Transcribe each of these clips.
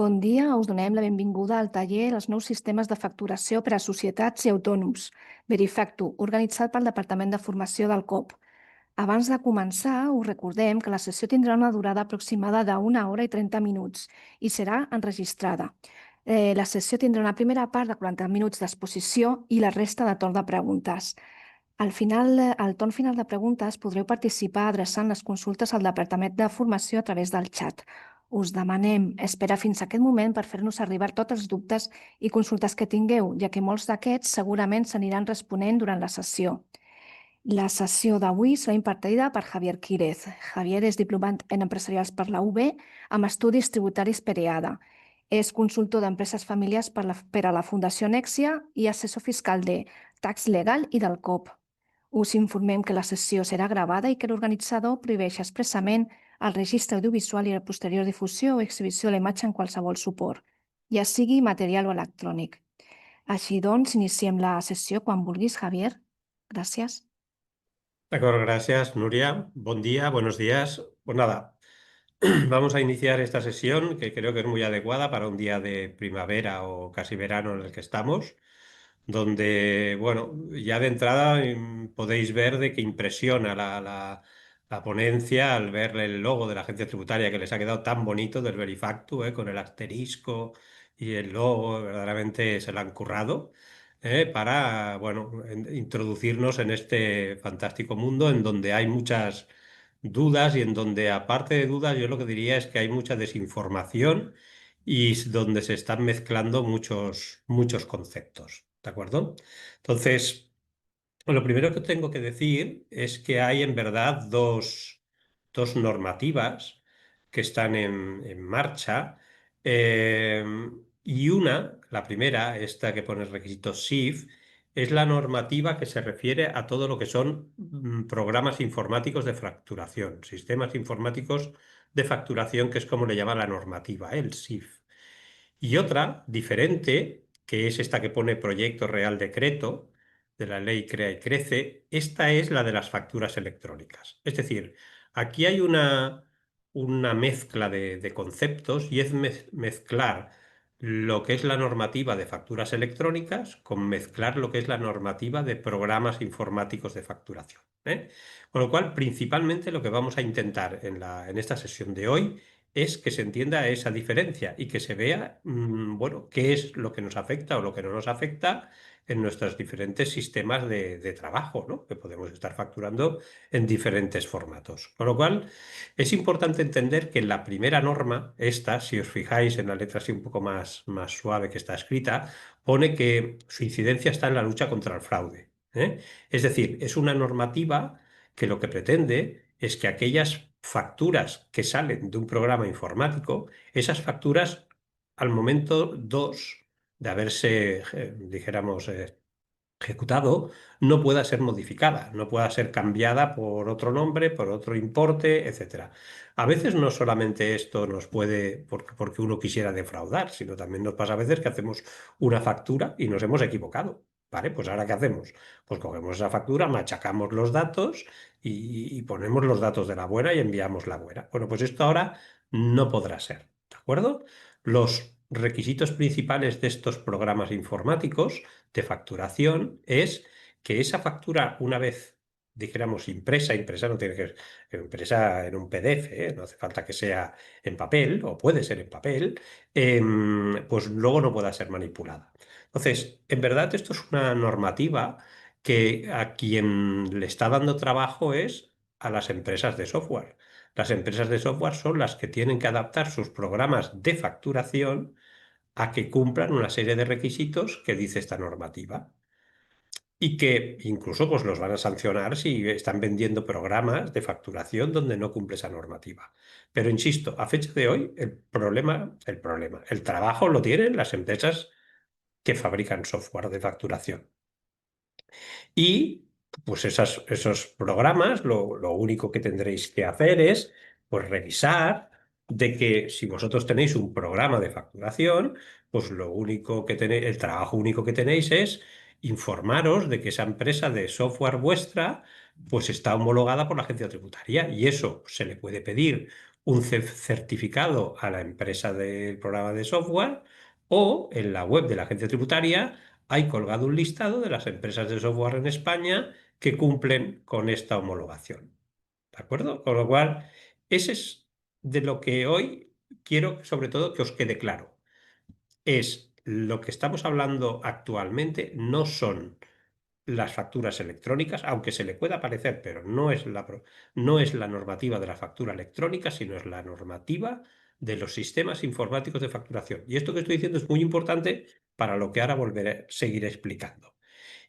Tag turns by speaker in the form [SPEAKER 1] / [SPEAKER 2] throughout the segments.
[SPEAKER 1] Bon dia, us donem la benvinguda al taller Els nous sistemes de facturació per a societats i autònoms, Verifactu, organitzat pel Departament de Formació del COP. Abans de començar, us recordem que la sessió tindrà una durada aproximada d'1 hora i 30 minuts i serà enregistrada. La sessió tindrà una primera part de 40 minuts d'exposició i la resta de torn de preguntes. Al torn final de preguntes podreu participar adreçant les consultes al Departament de Formació a través del xat. Us demanem esperar fins a aquest moment per fer-nos arribar tots els dubtes i consultes que tingueu, ja que molts d'aquests segurament s'aniran responent durant la sessió. La sessió d'avui serà impartida per Javier Quírez. Javier és diplomat en empresarials per la UB amb estudis tributaris per EADA. És consultor d'empreses familiars per a la Fundació Nexia i assessor fiscal de Tax Legal i del COP. Us informem que la sessió serà gravada i que l'organitzador prohibeix expressament el registre audiovisual i la posterior difusió o exhibició de la imatge en qualsevol suport, ja sigui material o electrònic. Així doncs, iniciem la sessió quan vulguis, Javier. Gràcies.
[SPEAKER 2] De acuerdo, gracias, Nuria. Buen día, buenos días. Pues nada, vamos a iniciar esta sesión que creo que es muy adecuada para un día de primavera o casi verano en el que estamos, donde, bueno, ya de entrada podéis ver de que impresiona la ponencia al ver el logo de la agencia tributaria que les ha quedado tan bonito del Verifactu, con el asterisco y el logo, verdaderamente se lo han currado. Para, bueno, introducirnos en este fantástico mundo en donde hay muchas dudas y en donde, aparte de dudas, yo lo que diría es que hay mucha desinformación y donde se están mezclando muchos conceptos, ¿de acuerdo? Entonces, lo primero que tengo que decir es que hay en verdad dos normativas que están en marcha, eh, y la primera, esta que pone requisitos SIF, es la normativa que se refiere a todo lo que son programas informáticos de facturación, sistemas informáticos de facturación, que es como le llama la normativa, el SIF. Y otra, diferente, que es esta que pone Proyecto Real Decreto de la Ley Crea y Crece, esta es la de las facturas electrónicas. Es decir, aquí hay una mezcla de conceptos y es mezclar lo que es la normativa de facturas electrónicas con mezclar lo que es la normativa de programas informáticos de facturación, ¿eh? Con lo cual, principalmente lo que vamos a intentar en esta sesión de hoy es que se entienda esa diferencia y que se vea, bueno, qué es lo que nos afecta o lo que no nos afecta en nuestros diferentes sistemas de trabajo, ¿no? Que podemos estar facturando en diferentes formatos. Con lo cual, es importante entender que la primera norma, esta, si os fijáis en la letra así un poco más suave que está escrita, pone que su incidencia está en la lucha contra el fraude, ¿eh? Es decir, es una normativa que lo que pretende es que aquellas facturas que salen de un programa informático, esas facturas al momento 2 de haberse, dijéramos, ejecutado, no pueda ser modificada, no pueda ser cambiada por otro nombre, por otro importe, etcétera. A veces no solamente esto nos puede, porque uno quisiera defraudar, sino también nos pasa a veces que hacemos una factura y nos hemos equivocado. ¿Vale? Pues ahora, ¿qué hacemos? Pues cogemos esa factura, machacamos los datos y ponemos los datos de la buena y enviamos la buena. Bueno, pues esto ahora no podrá ser, ¿de acuerdo? Los requisitos principales de estos programas informáticos de facturación es que esa factura, una vez, dijéramos, impresa no tiene que ser impresa en un PDF, no hace falta que sea en papel, o puede ser en papel, pues luego no pueda ser manipulada. Entonces, en verdad esto es una normativa que a quien le está dando trabajo es a las empresas de software. Las empresas de software son las que tienen que adaptar sus programas de facturación a que cumplan una serie de requisitos que dice esta normativa y que incluso pues, los van a sancionar si están vendiendo programas de facturación donde no cumple esa normativa. Pero insisto, a fecha de hoy, el trabajo lo tienen las empresas que fabrican software de facturación. Y pues esos programas, lo único que tendréis que hacer es pues, revisar de que si vosotros tenéis un programa de facturación, pues lo único que tenéis, el trabajo único que tenéis es informaros de que esa empresa de software vuestra pues está homologada por la agencia tributaria y eso se le puede pedir un certificado a la empresa del programa de software, o en la web de la agencia tributaria hay colgado un listado de las empresas de software en España que cumplen con esta homologación. ¿De acuerdo? Con lo cual, ese es de lo que hoy quiero sobre todo que os quede claro. Es lo que estamos hablando actualmente, no son las facturas electrónicas, aunque se le pueda parecer, pero no es la normativa de la factura electrónica, sino es la normativa de los sistemas informáticos de facturación. Y esto que estoy diciendo es muy importante para lo que ahora volveré a seguir explicando.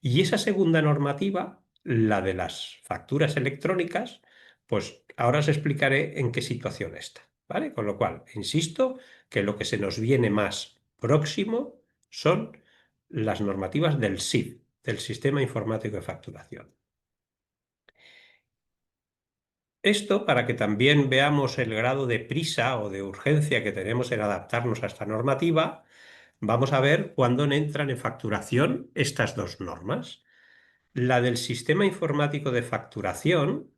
[SPEAKER 2] Y esa segunda normativa, la de las facturas electrónicas, pues ahora os explicaré en qué situación está, ¿vale? Con lo cual, insisto que lo que se nos viene más próximo son las normativas del SIF, del Sistema Informático de Facturación. Esto para que también veamos el grado de prisa o de urgencia que tenemos en adaptarnos a esta normativa, vamos a ver cuándo entran en facturación estas dos normas. La del Sistema Informático de Facturación.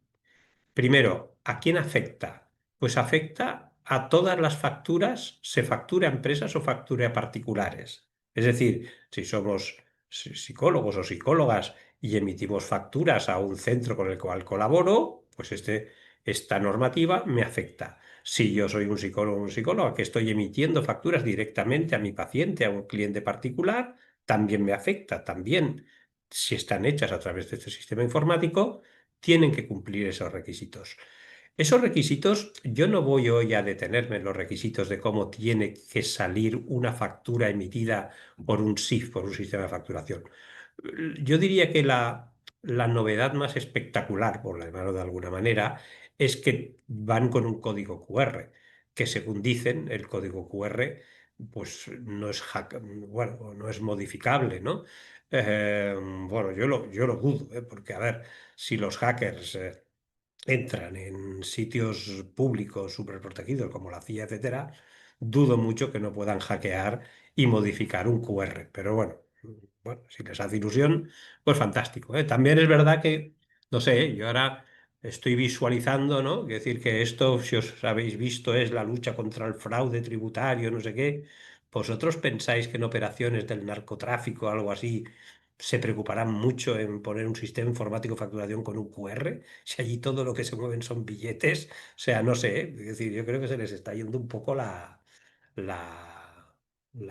[SPEAKER 2] Primero, ¿a quién afecta? Pues afecta a todas las facturas, se factura a empresas o factura a particulares. Es decir, si somos psicólogos o psicólogas y emitimos facturas a un centro con el cual colaboro, pues esta normativa me afecta. Si yo soy un psicólogo o una psicóloga que estoy emitiendo facturas directamente a mi paciente, a un cliente particular, también me afecta. También, si están hechas a través de este sistema informático, tienen que cumplir esos requisitos. Esos requisitos, yo no voy hoy a detenerme en los requisitos de cómo tiene que salir una factura emitida por un SIF, por un sistema de facturación. Yo diría que la novedad más espectacular, por llamarlo de alguna manera, es que van con un código QR, que según dicen, el código QR pues no es bueno, no es modificable, ¿no? Bueno, yo lo dudo, ¿eh? Porque a ver, si los hackers entran en sitios públicos superprotegidos como la CIA, etcétera, dudo mucho que no puedan hackear y modificar un QR. Pero bueno, si les hace ilusión, pues fantástico, ¿eh? También es verdad que, no sé, yo ahora estoy visualizando, ¿no? Es decir, que esto, si os habéis visto, es la lucha contra el fraude tributario, no sé qué. ¿Vosotros pensáis que en operaciones del narcotráfico o algo así se preocuparán mucho en poner un sistema informático de facturación con un QR? Si allí todo lo que se mueven son billetes, o sea, no sé, es decir, yo creo que se les está yendo un poco la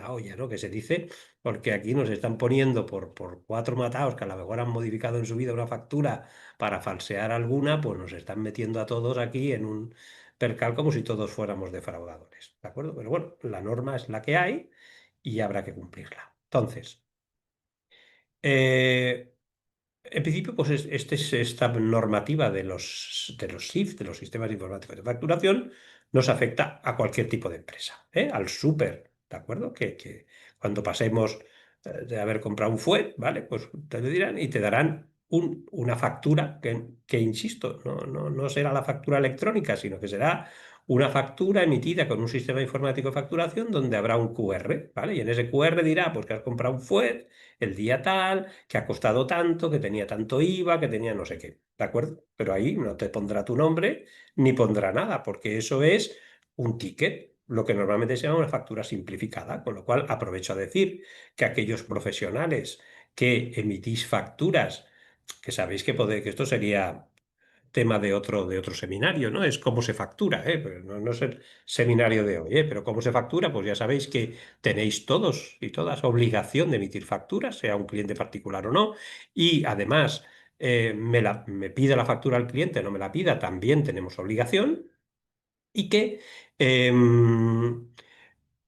[SPEAKER 2] olla, ¿no? Que se dice, porque aquí nos están poniendo por cuatro mataos que a lo mejor han modificado en su vida una factura para falsear alguna, pues nos están metiendo a todos aquí en un percal como si todos fuéramos defraudadores, ¿de acuerdo? Pero bueno, la norma es la que hay y habrá que cumplirla. Entonces, eh, en principio, pues esta normativa de los SIF, de los sistemas informáticos de facturación, nos afecta a cualquier tipo de empresa, ¿eh? Al súper, ¿de acuerdo? Que cuando pasemos de haber comprado un fuet, ¿vale? Pues te lo dirán y te darán una factura que, insisto, no será la factura electrónica, sino que será una factura emitida con un sistema informático de facturación donde habrá un QR, ¿vale? Y en ese QR dirá, pues que has comprado un fuet el día tal, que ha costado tanto, que tenía tanto IVA, que tenía no sé qué, ¿de acuerdo? Pero ahí no te pondrá tu nombre ni pondrá nada, porque eso es un ticket, lo que normalmente se llama una factura simplificada, con lo cual aprovecho a decir que aquellos profesionales que emitís facturas, que sabéis que esto sería tema de otro seminario, ¿no? Es cómo se factura, ¿eh? Pero no es el seminario de hoy, ¿eh? Pero cómo se factura, pues ya sabéis que tenéis todos y todas obligación de emitir facturas, sea un cliente particular o no, y además me pide la factura al cliente, no me la pida, también tenemos obligación, y que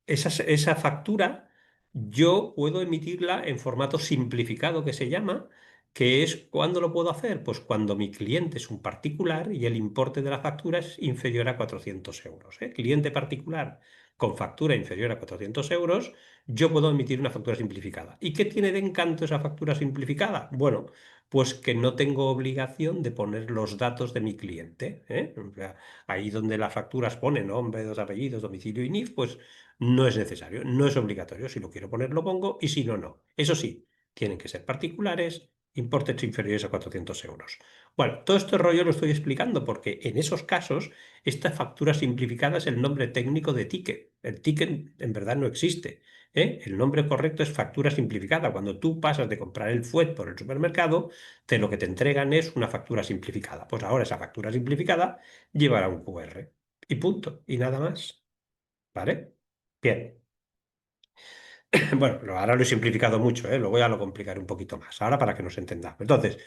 [SPEAKER 2] esa factura yo puedo emitirla en formato simplificado que se llama, que es ¿cuándo lo puedo hacer? Pues cuando mi cliente es un particular y el importe de la factura es inferior a 400 euros, ¿eh? Cliente particular con factura inferior a 400 euros, yo puedo emitir una factura simplificada. ¿Y qué tiene de encanto esa factura simplificada? Bueno, pues que no tengo obligación de poner los datos de mi cliente, ¿eh? O sea, ahí donde las facturas ponen nombre, dos apellidos, domicilio y NIF, pues no es necesario, no es obligatorio. Si lo quiero poner, lo pongo y si no, no. Eso sí, tienen que ser particulares importes inferiores a 400 euros. Bueno, todo este rollo lo estoy explicando porque en esos casos esta factura simplificada es el nombre técnico de ticket. El ticket en verdad no existe, ¿eh? El nombre correcto es factura simplificada. Cuando tú pasas de comprar el fuet por el supermercado, lo que te entregan es una factura simplificada. Pues ahora esa factura simplificada llevará un QR y punto, y nada más. ¿Vale? Bien. Bueno, ahora lo he simplificado mucho, ¿eh? Luego ya lo complicaré un poquito más. Ahora para que nos entendamos. Entonces,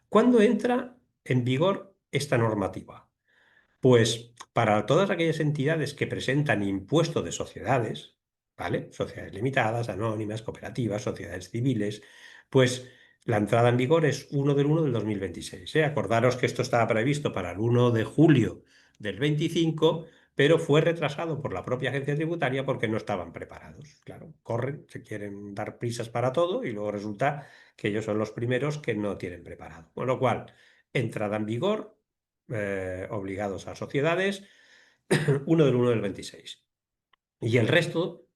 [SPEAKER 2] ¿cuándo entra en vigor esta normativa? Pues para todas aquellas entidades que presentan impuesto de sociedades, ¿vale? Sociedades limitadas, anónimas, cooperativas, sociedades civiles, pues la entrada en vigor es 1 del 1 del 2026, ¿eh? Acordaros que esto estaba previsto para el 1 de julio del 25, pero fue retrasado por la propia agencia tributaria porque no estaban preparados. Claro, corren, se quieren dar prisas para todo y luego resulta que ellos son los primeros que no tienen preparado. Con lo cual, entrada en vigor obligados a sociedades, 1 del 1 del 26. Y el resto,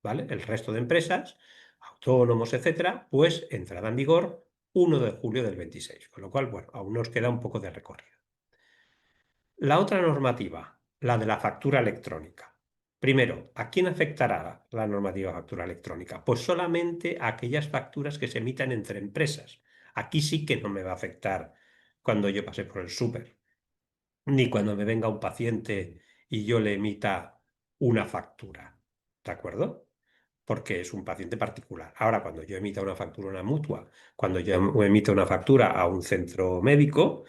[SPEAKER 2] ¿vale? El resto de empresas, autónomos, etcétera, pues entrará en vigor 1 de julio del 26. Con lo cual, bueno, aún nos queda un poco de recorrido. La otra normativa, la de la factura electrónica. Primero, ¿a quién afectará la normativa de factura electrónica? Pues solamente a aquellas facturas que se emitan entre empresas. Aquí sí que no me va a afectar cuando yo pase por el súper, ni cuando me venga un paciente y yo le emita una factura. ¿De acuerdo? Porque es un paciente particular. Ahora, cuando yo emita una factura a una mutua, cuando yo emito una factura a un centro médico,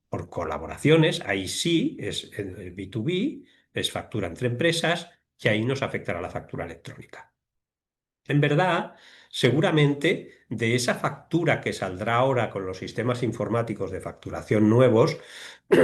[SPEAKER 2] por colaboraciones, ahí sí es el B2B, es factura entre empresas y ahí nos afectará la factura electrónica. En verdad, seguramente de esa factura que saldrá ahora con los sistemas informáticos de facturación nuevos,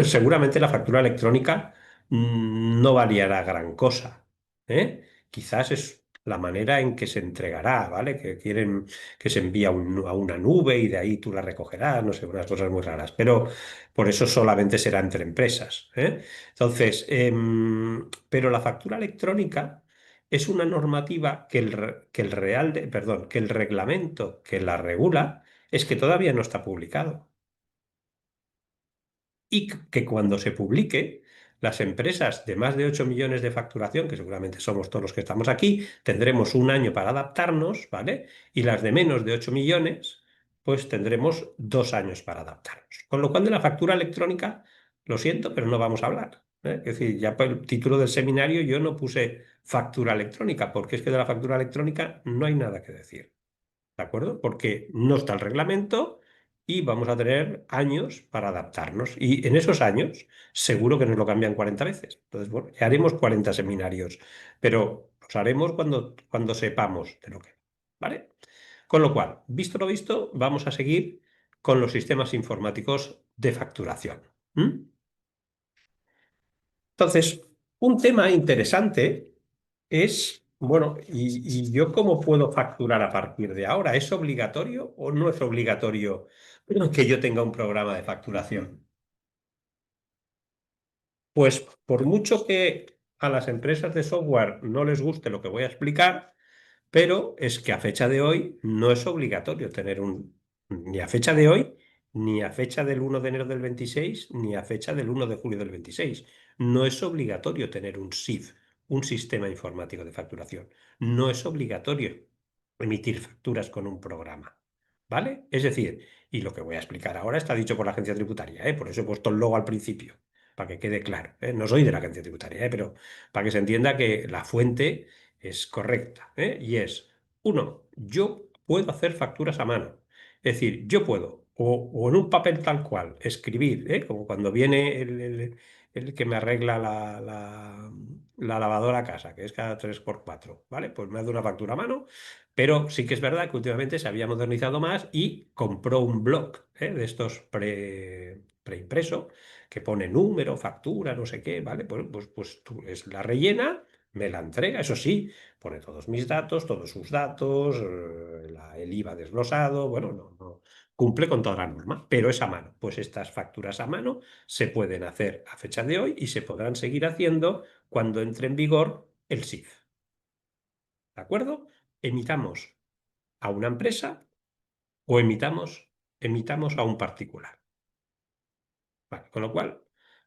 [SPEAKER 2] seguramente la factura electrónica no variará gran cosa, ¿eh? Quizás es la manera en que se entregará, ¿vale? Que quieren que se envíe a una nube y de ahí tú la recogerás, no sé, unas cosas muy raras, pero por eso solamente será entre empresas, ¿eh? Entonces, pero la factura electrónica es una normativa que el reglamento que la regula es que todavía no está publicado y que cuando se publique, las empresas de más de 8 millones de facturación, que seguramente somos todos los que estamos aquí, tendremos un año para adaptarnos, ¿vale? Y las de menos de 8 millones, pues tendremos 2 años para adaptarnos. Con lo cual de la factura electrónica, lo siento, pero no vamos a hablar, ¿eh? Es decir, ya por el título del seminario yo no puse factura electrónica, porque es que de la factura electrónica no hay nada que decir. ¿De acuerdo? Porque no está el reglamento y vamos a tener años para adaptarnos. Y en esos años seguro que nos lo cambian 40 veces. Entonces, bueno, ya haremos 40 seminarios, pero los haremos cuando sepamos de lo que. ¿Vale? Con lo cual, visto lo visto, vamos a seguir con los sistemas informáticos de facturación. ¿Mm? Entonces, un tema interesante es, bueno, ¿y yo cómo puedo facturar a partir de ahora? ¿Es obligatorio o no es obligatorio que yo tenga un programa de facturación? Pues por mucho que a las empresas de software no les guste lo que voy a explicar, pero es que a fecha de hoy no es obligatorio tener ni a fecha de hoy, ni a fecha del 1 de enero del 26, ni a fecha del 1 de julio del 26. No es obligatorio tener un SIF, un sistema informático de facturación. No es obligatorio emitir facturas con un programa. ¿Vale? Es decir, y lo que voy a explicar ahora está dicho por la agencia tributaria, ¿eh? Por eso he puesto el logo al principio, para que quede claro, ¿eh? No soy de la agencia tributaria, ¿eh? Pero para que se entienda que la fuente es correcta, ¿eh? Y es, uno, yo puedo hacer facturas a mano. Es decir, yo puedo, o en un papel tal cual, escribir, ¿eh? Como cuando viene el que me arregla la lavadora a casa, que es cada 3 por 4, ¿vale? Pues me hace una factura a mano, pero sí que es verdad que últimamente se había modernizado más y compró un blog, ¿eh? De estos preimpreso, que pone número, factura, no sé qué, ¿vale? Pues tú es la rellena, me la entrega, eso sí, pone todos mis datos, todos sus datos, el IVA desglosado, bueno, no cumple con toda la norma, pero es a mano. Pues estas facturas a mano se pueden hacer a fecha de hoy y se podrán seguir haciendo cuando entre en vigor el SIF. ¿De acuerdo? Emitamos a una empresa o emitamos emitamos a un particular. Vale, con lo cual,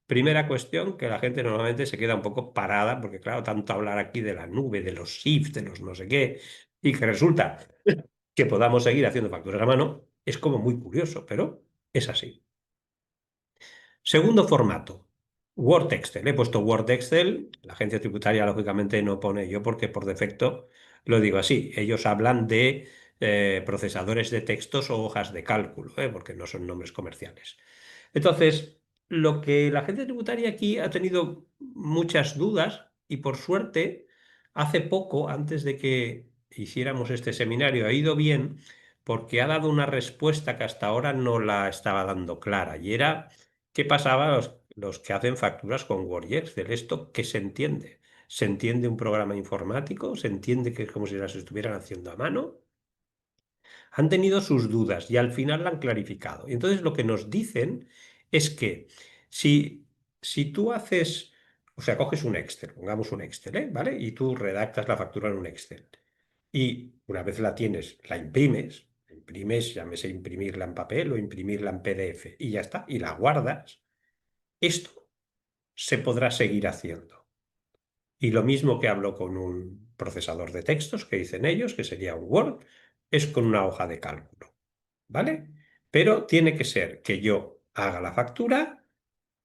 [SPEAKER 2] primera cuestión que la gente normalmente se queda un poco parada, porque claro, tanto hablar aquí de la nube, de los SIF, de los no sé qué, y que resulta que podamos seguir haciendo facturas a mano, es como muy curioso, pero es así. Segundo formato, Word Excel. He puesto Word Excel, la agencia tributaria lógicamente no pone yo porque por defecto lo digo así. Ellos hablan de procesadores de textos o hojas de cálculo, porque no son nombres comerciales. Entonces, lo que la agencia tributaria aquí ha tenido muchas dudas y por suerte, hace poco, antes de que hiciéramos este seminario, ha ido bien porque ha dado una respuesta que hasta ahora no la estaba dando clara y era qué pasaba a los que hacen facturas con Word y Excel. ¿Esto qué se entiende? ¿Se entiende un programa informático? ¿Se entiende que es como si las estuvieran haciendo a mano? Han tenido sus dudas y al final la han clarificado. Y entonces lo que nos dicen es que si, si tú haces, o sea, coges un Excel, pongamos un Excel, ¿vale? Y tú redactas la factura en un Excel. Y una vez la tienes, la imprimes, llámese imprimirla en papel o imprimirla en PDF, y ya está, y la guardas. Esto se podrá seguir haciendo. Y lo mismo que hablo con un procesador de textos que dicen ellos, que sería un Word, es con una hoja de cálculo. ¿Vale? Pero tiene que ser que yo haga la factura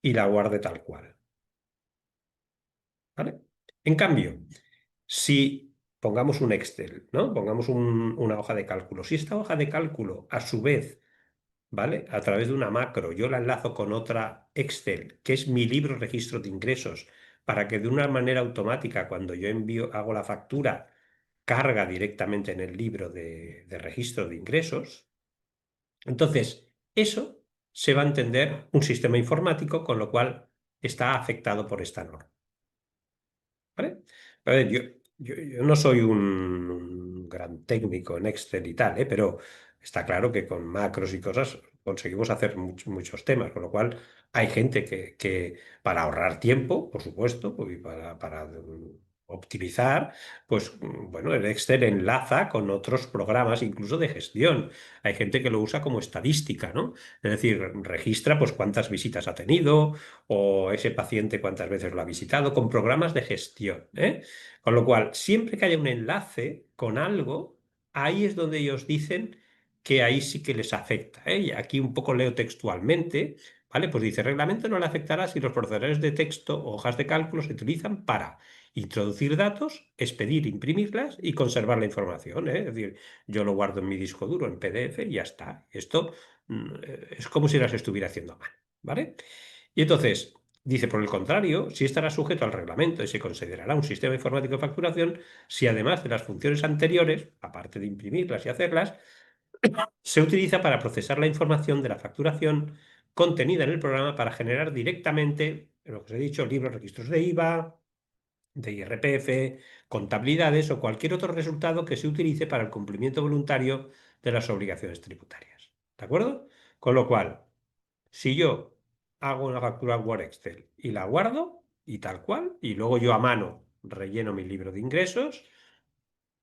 [SPEAKER 2] y la guarde tal cual. ¿Vale? En cambio, si pongamos un Excel, ¿no? Pongamos una hoja de cálculo. Si esta hoja de cálculo, a su vez, ¿vale? A través de una macro, yo la enlazo con otra Excel, que es mi libro registro de ingresos, para que de una manera automática, cuando yo envío, hago la factura, carga directamente en el libro de registro de ingresos. Entonces, eso se va a entender un sistema informático, con lo cual está afectado por esta norma. ¿Vale? A ver, yo no soy un gran técnico en Excel y tal, pero está claro que con macros y cosas conseguimos hacer muchos temas, con lo cual hay gente que para ahorrar tiempo, por supuesto, y para optimizar, pues bueno, el Excel enlaza con otros programas, incluso de gestión. Hay gente que lo usa como estadística, ¿no? Es decir, registra pues cuántas visitas ha tenido o ese paciente cuántas veces lo ha visitado, con programas de gestión, ¿eh? Con lo cual, siempre que haya un enlace con algo, ahí es donde ellos dicen que ahí sí que les afecta, ¿eh? Y aquí un poco leo textualmente, ¿vale? Pues dice, reglamento no le afectará si los procesadores de texto o hojas de cálculo se utilizan para introducir datos, expedir, imprimirlas y conservar la información, ¿eh? Es decir, yo lo guardo en mi disco duro, en PDF y ya está. Esto es como si las estuviera haciendo mal, ¿vale? Y entonces, dice, por el contrario, si estará sujeto al reglamento y se considerará un sistema informático de facturación, si además de las funciones anteriores, aparte de imprimirlas y hacerlas, se utiliza para procesar la información de la facturación contenida en el programa para generar directamente, lo que os he dicho, libros, registros de IVA, de IRPF, contabilidades o cualquier otro resultado que se utilice para el cumplimiento voluntario de las obligaciones tributarias. ¿De acuerdo? Con lo cual, si yo hago una factura Word Excel y la guardo y tal cual, y luego yo a mano relleno mi libro de ingresos,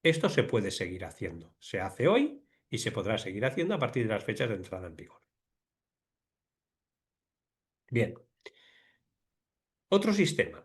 [SPEAKER 2] esto se puede seguir haciendo. Se hace hoy y se podrá seguir haciendo a partir de las fechas de entrada en vigor. Bien, otro sistema.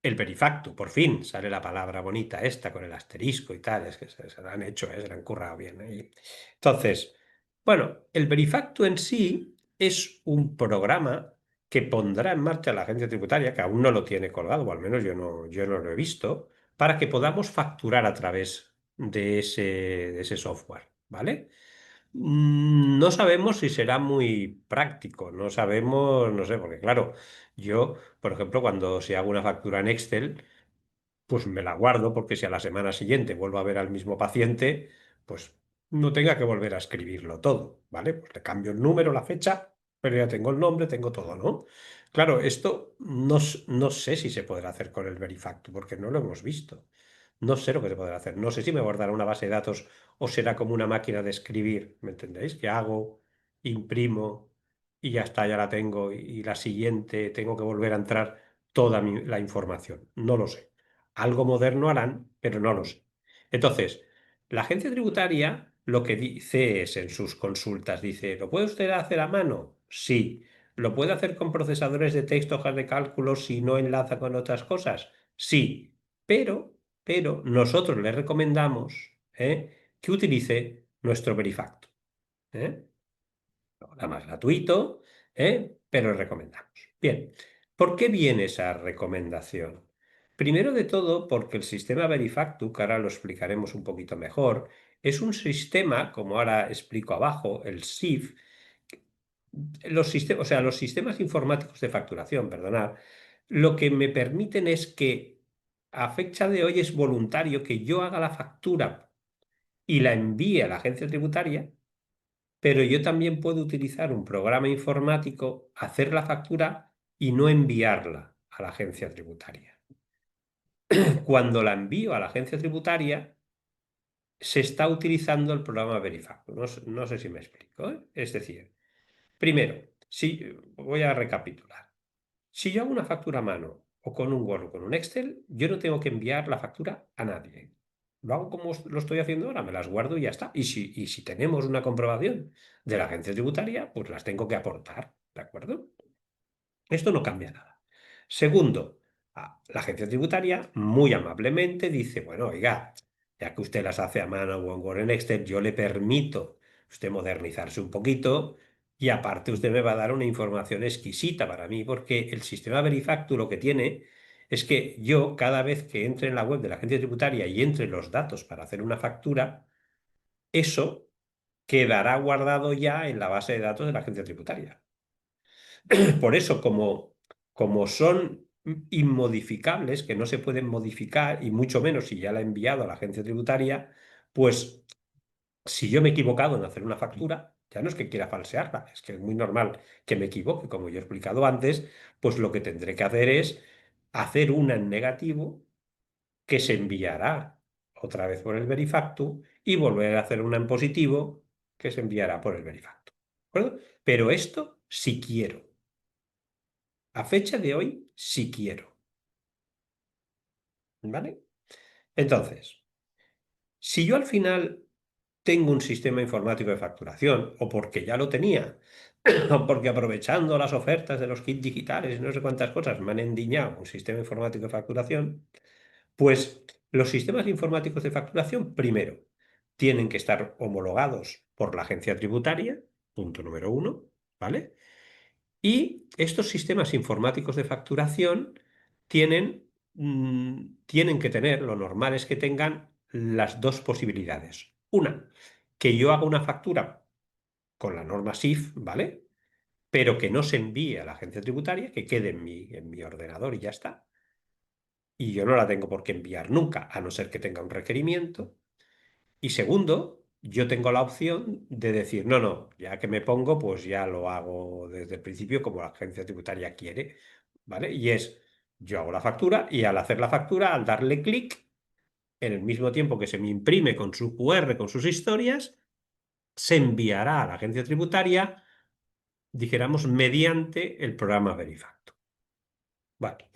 [SPEAKER 2] El Verifactu, por fin sale la palabra bonita esta con el asterisco y tal, es que se la han hecho, se la han currado bien. Entonces, bueno, el Verifactu en sí es un programa que pondrá en marcha la agencia tributaria, que aún no lo tiene colgado, o al menos yo no lo he visto, para que podamos facturar a través de ese software, ¿vale? No sabemos si será muy práctico, no sabemos, no sé, porque claro, yo, por ejemplo, cuando si hago una factura en Excel, pues me la guardo porque si a la semana siguiente vuelvo a ver al mismo paciente, pues no tenga que volver a escribirlo todo, ¿vale? Pues le cambio el número, la fecha, pero ya tengo el nombre, tengo todo, ¿no? Claro, esto no sé si se podrá hacer con el Verifactu porque no lo hemos visto. No sé lo que se podrá hacer. No sé si me guardará una base de datos o será como una máquina de escribir, ¿me entendéis? Que hago, imprimo y ya está, ya la tengo y la siguiente tengo que volver a entrar toda la información. No lo sé. Algo moderno harán, pero no lo sé. Entonces, la agencia tributaria lo que dice es en sus consultas, dice, ¿lo puede usted hacer a mano? Sí. ¿Lo puede hacer con procesadores de texto, hojas de cálculo, si no enlaza con otras cosas? Sí. Pero nosotros le recomendamos que utilice nuestro Verifacto. ¿eh? Ahora más gratuito, pero le recomendamos. Bien, ¿por qué viene esa recomendación? Primero de todo, porque el sistema Verifactu, que ahora lo explicaremos un poquito mejor, es un sistema, como ahora explico abajo, el SIF, o sea, los sistemas informáticos de facturación, perdonad, lo que me permiten es que a fecha de hoy es voluntario que yo haga la factura y la envíe a la agencia tributaria, pero yo también puedo utilizar un programa informático, hacer la factura y no enviarla a la agencia tributaria. Cuando la envío a la agencia tributaria, se está utilizando el programa Verifactu. No sé si me explico, ¿eh? Es decir, primero, voy a recapitular. Si yo hago una factura a mano o con un Word o con un Excel, yo no tengo que enviar la factura a nadie. Lo hago como lo estoy haciendo ahora, me las guardo y ya está. Y si tenemos una comprobación de la agencia tributaria, pues las tengo que aportar, ¿de acuerdo? Esto no cambia nada. Segundo, la agencia tributaria muy amablemente dice, bueno, oiga, ya que usted las hace a mano o en Word en Excel, yo le permito usted modernizarse un poquito y aparte usted me va a dar una información exquisita para mí, porque el sistema Verifactu lo que tiene es que yo cada vez que entre en la web de la agencia tributaria y entre los datos para hacer una factura, eso quedará guardado ya en la base de datos de la agencia tributaria. Por eso, como son inmodificables, que no se pueden modificar, y mucho menos si ya la he enviado a la agencia tributaria, pues si yo me he equivocado en hacer una factura, ya no es que quiera falsearla, es que es muy normal que me equivoque, como yo he explicado antes, pues lo que tendré que hacer es hacer una en negativo que se enviará otra vez por el Verifactu y volver a hacer una en positivo que se enviará por el Verifactu. ¿De acuerdo? Pero esto si quiero. A fecha de hoy, sí quiero. ¿Vale? Entonces, si yo al final tengo un sistema informático de facturación, o porque ya lo tenía, o porque aprovechando las ofertas de los kits digitales y no sé cuántas cosas me han endiñado un sistema informático de facturación, pues los sistemas informáticos de facturación, primero, tienen que estar homologados por la agencia tributaria, punto número uno, ¿vale? Y estos sistemas informáticos de facturación tienen que tener, lo normal es que tengan las dos posibilidades. Una, que yo haga una factura con la norma SIF, ¿vale? Pero que no se envíe a la agencia tributaria, que quede en mi ordenador y ya está. Y yo no la tengo por qué enviar nunca, a no ser que tenga un requerimiento. Y segundo, yo tengo la opción de decir, no, no, ya que me pongo, pues ya lo hago desde el principio como la agencia tributaria quiere, ¿vale? Y es, yo hago la factura y al hacer la factura, al darle clic, en el mismo tiempo que se me imprime con su QR, con sus historias, se enviará a la agencia tributaria, dijéramos, mediante el programa Verifacto. Vale.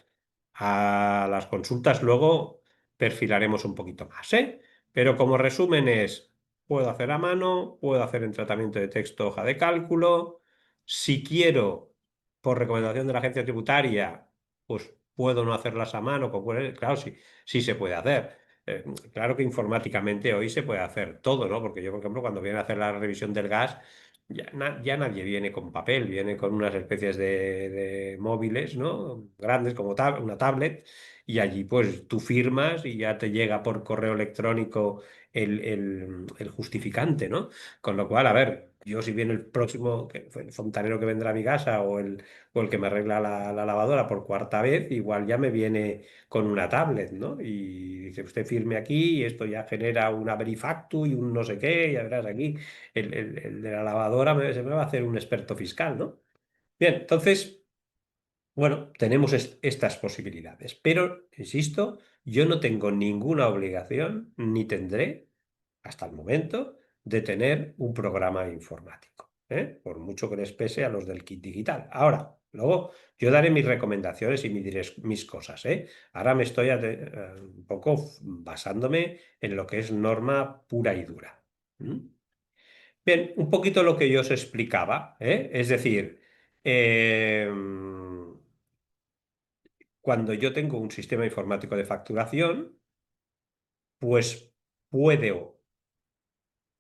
[SPEAKER 2] A las consultas luego perfilaremos un poquito más, ¿eh? Pero como resumen es, puedo hacer a mano, puedo hacer en tratamiento de texto hoja de cálculo. Si quiero, por recomendación de la agencia tributaria, pues puedo no hacerlas a mano, claro, sí, sí se puede hacer. Claro que informáticamente hoy se puede hacer todo, ¿no? Porque yo, por ejemplo, cuando viene a hacer la revisión del gas, ya nadie viene con papel, viene con unas especies de móviles, ¿no? Grandes como una tablet, y allí pues tú firmas y ya te llega por correo electrónico el justificante, ¿no? Con lo cual, a ver, yo si viene el próximo el fontanero que vendrá a mi casa o el que me arregla la lavadora por cuarta vez, igual ya me viene con una tablet, ¿no? Y dice, usted firme aquí y esto ya genera una Verifactu y un no sé qué, ya verás aquí el de la lavadora se me va a hacer un experto fiscal, ¿no? Bien, entonces, bueno, tenemos estas posibilidades, pero, insisto, yo no tengo ninguna obligación, ni tendré, hasta el momento, de tener un programa informático, por mucho que les pese a los del kit digital. Ahora, luego, yo daré mis recomendaciones y diré mis cosas, ¿eh? Ahora me estoy un poco basándome en lo que es norma pura y dura. ¿Mm? Bien, un poquito lo que yo os explicaba, ¿eh? Es decir, cuando yo tengo un sistema informático de facturación, pues puedo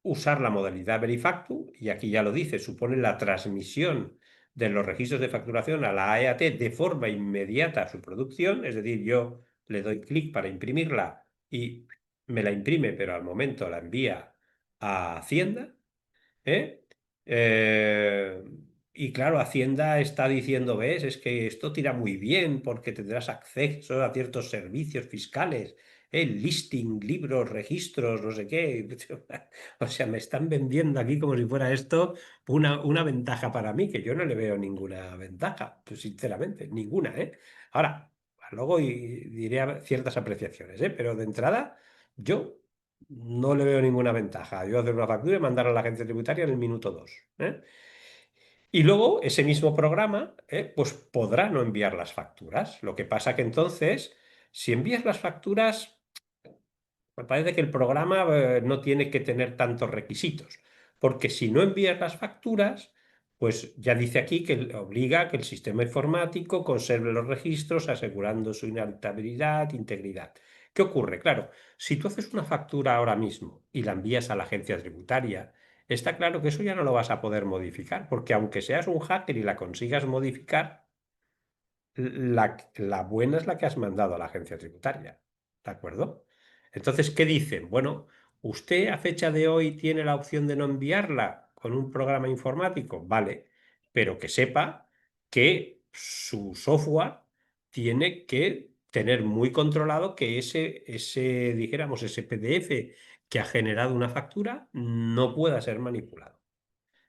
[SPEAKER 2] usar la modalidad Verifactu, y aquí ya lo dice, supone la transmisión de los registros de facturación a la AEAT de forma inmediata a su producción, es decir, yo le doy clic para imprimirla y me la imprime, pero al momento la envía a Hacienda. ¿Eh? Eh, y claro, Hacienda está diciendo, ves, es que esto tira muy bien porque tendrás acceso a ciertos servicios fiscales, el listing, libros, registros, no sé qué. O sea, me están vendiendo aquí como si fuera esto una ventaja para mí, que yo no le veo ninguna ventaja, pues sinceramente, ninguna, ¿eh? Ahora, luego diré ciertas apreciaciones, ¿eh? Pero de entrada, yo no le veo ninguna ventaja. Yo hacer una factura y mandarla a la agencia tributaria en el minuto 2. ¿Eh? Y luego ese mismo programa, pues podrá no enviar las facturas. Lo que pasa que entonces, si envías las facturas, me parece que el programa no tiene que tener tantos requisitos, porque si no envías las facturas, pues ya dice aquí que obliga a que el sistema informático conserve los registros asegurando su inalterabilidad, integridad. ¿Qué ocurre? Claro, si tú haces una factura ahora mismo y la envías a la agencia tributaria, está claro que eso ya no lo vas a poder modificar, porque aunque seas un hacker y la consigas modificar, la buena es la que has mandado a la agencia tributaria. ¿De acuerdo? Entonces, ¿qué dicen? Bueno, usted a fecha de hoy tiene la opción de no enviarla con un programa informático, vale, pero que sepa que su software tiene que tener muy controlado que dijéramos, ese PDF que ha generado una factura no pueda ser manipulado.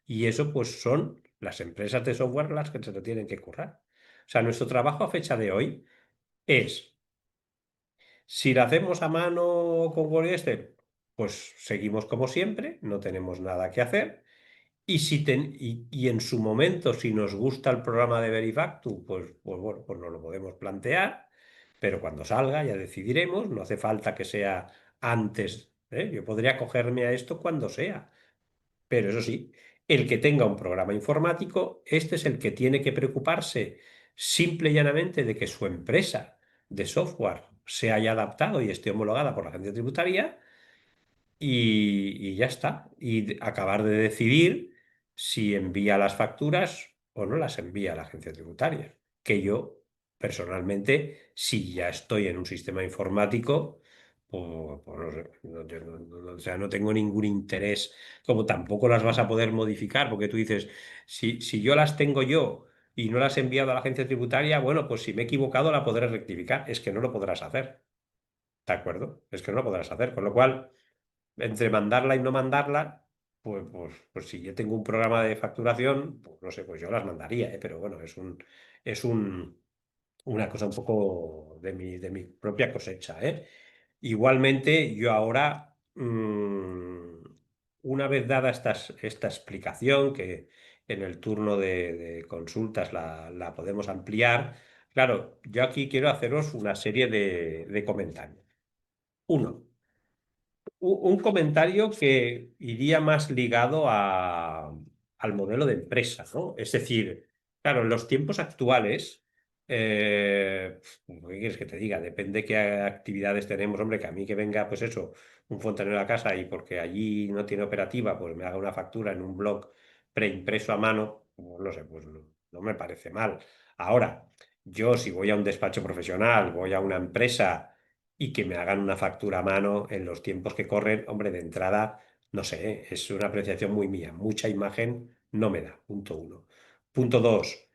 [SPEAKER 2] Y eso pues son las empresas de software las que se lo tienen que currar. O sea, nuestro trabajo a fecha de hoy es, si lo hacemos a mano con Word y Excel, pues seguimos como siempre, no tenemos nada que hacer. Y en su momento, si nos gusta el programa de Verifactu, pues bueno, pues nos lo podemos plantear, pero cuando salga ya decidiremos, no hace falta que sea antes, ¿eh? Yo podría cogerme a esto cuando sea. Pero eso sí, el que tenga un programa informático, este es el que tiene que preocuparse simple y llanamente de que su empresa de software se haya adaptado y esté homologada por la agencia tributaria y ya está. Y acabar de decidir si envía las facturas o no las envía a la agencia tributaria. Que yo, personalmente, si ya estoy en un sistema informático, pues no sé, o sea, no tengo ningún interés, como tampoco las vas a poder modificar, porque tú dices, si yo las tengo yo y no las he enviado a la agencia tributaria, bueno, pues si me he equivocado la podré rectificar. Es que no lo podrás hacer. ¿De acuerdo? Es que no lo podrás hacer. Con lo cual entre mandarla y no mandarla, pues si yo tengo un programa de facturación, pues no sé, pues yo las mandaría, ¿eh? Pero bueno, es una cosa un poco de mi propia cosecha, ¿eh? Igualmente, yo ahora, una vez dada esta explicación, que en el turno de consultas la podemos ampliar, claro, yo aquí quiero haceros una serie de comentarios. Uno, un comentario que iría más ligado al modelo de empresa, ¿no? Es decir, claro, en los tiempos actuales, ¿qué quieres que te diga? Depende qué actividades tenemos, hombre, que a mí que venga, pues eso, un fontanero a casa y porque allí no tiene operativa, pues me haga una factura en un blog preimpreso a mano, pues no sé, pues no me parece mal. Ahora, yo si voy a un despacho profesional, voy a una empresa y que me hagan una factura a mano en los tiempos que corren, hombre, de entrada, no sé, es una apreciación muy mía. Mucha imagen no me da, punto uno. Punto dos,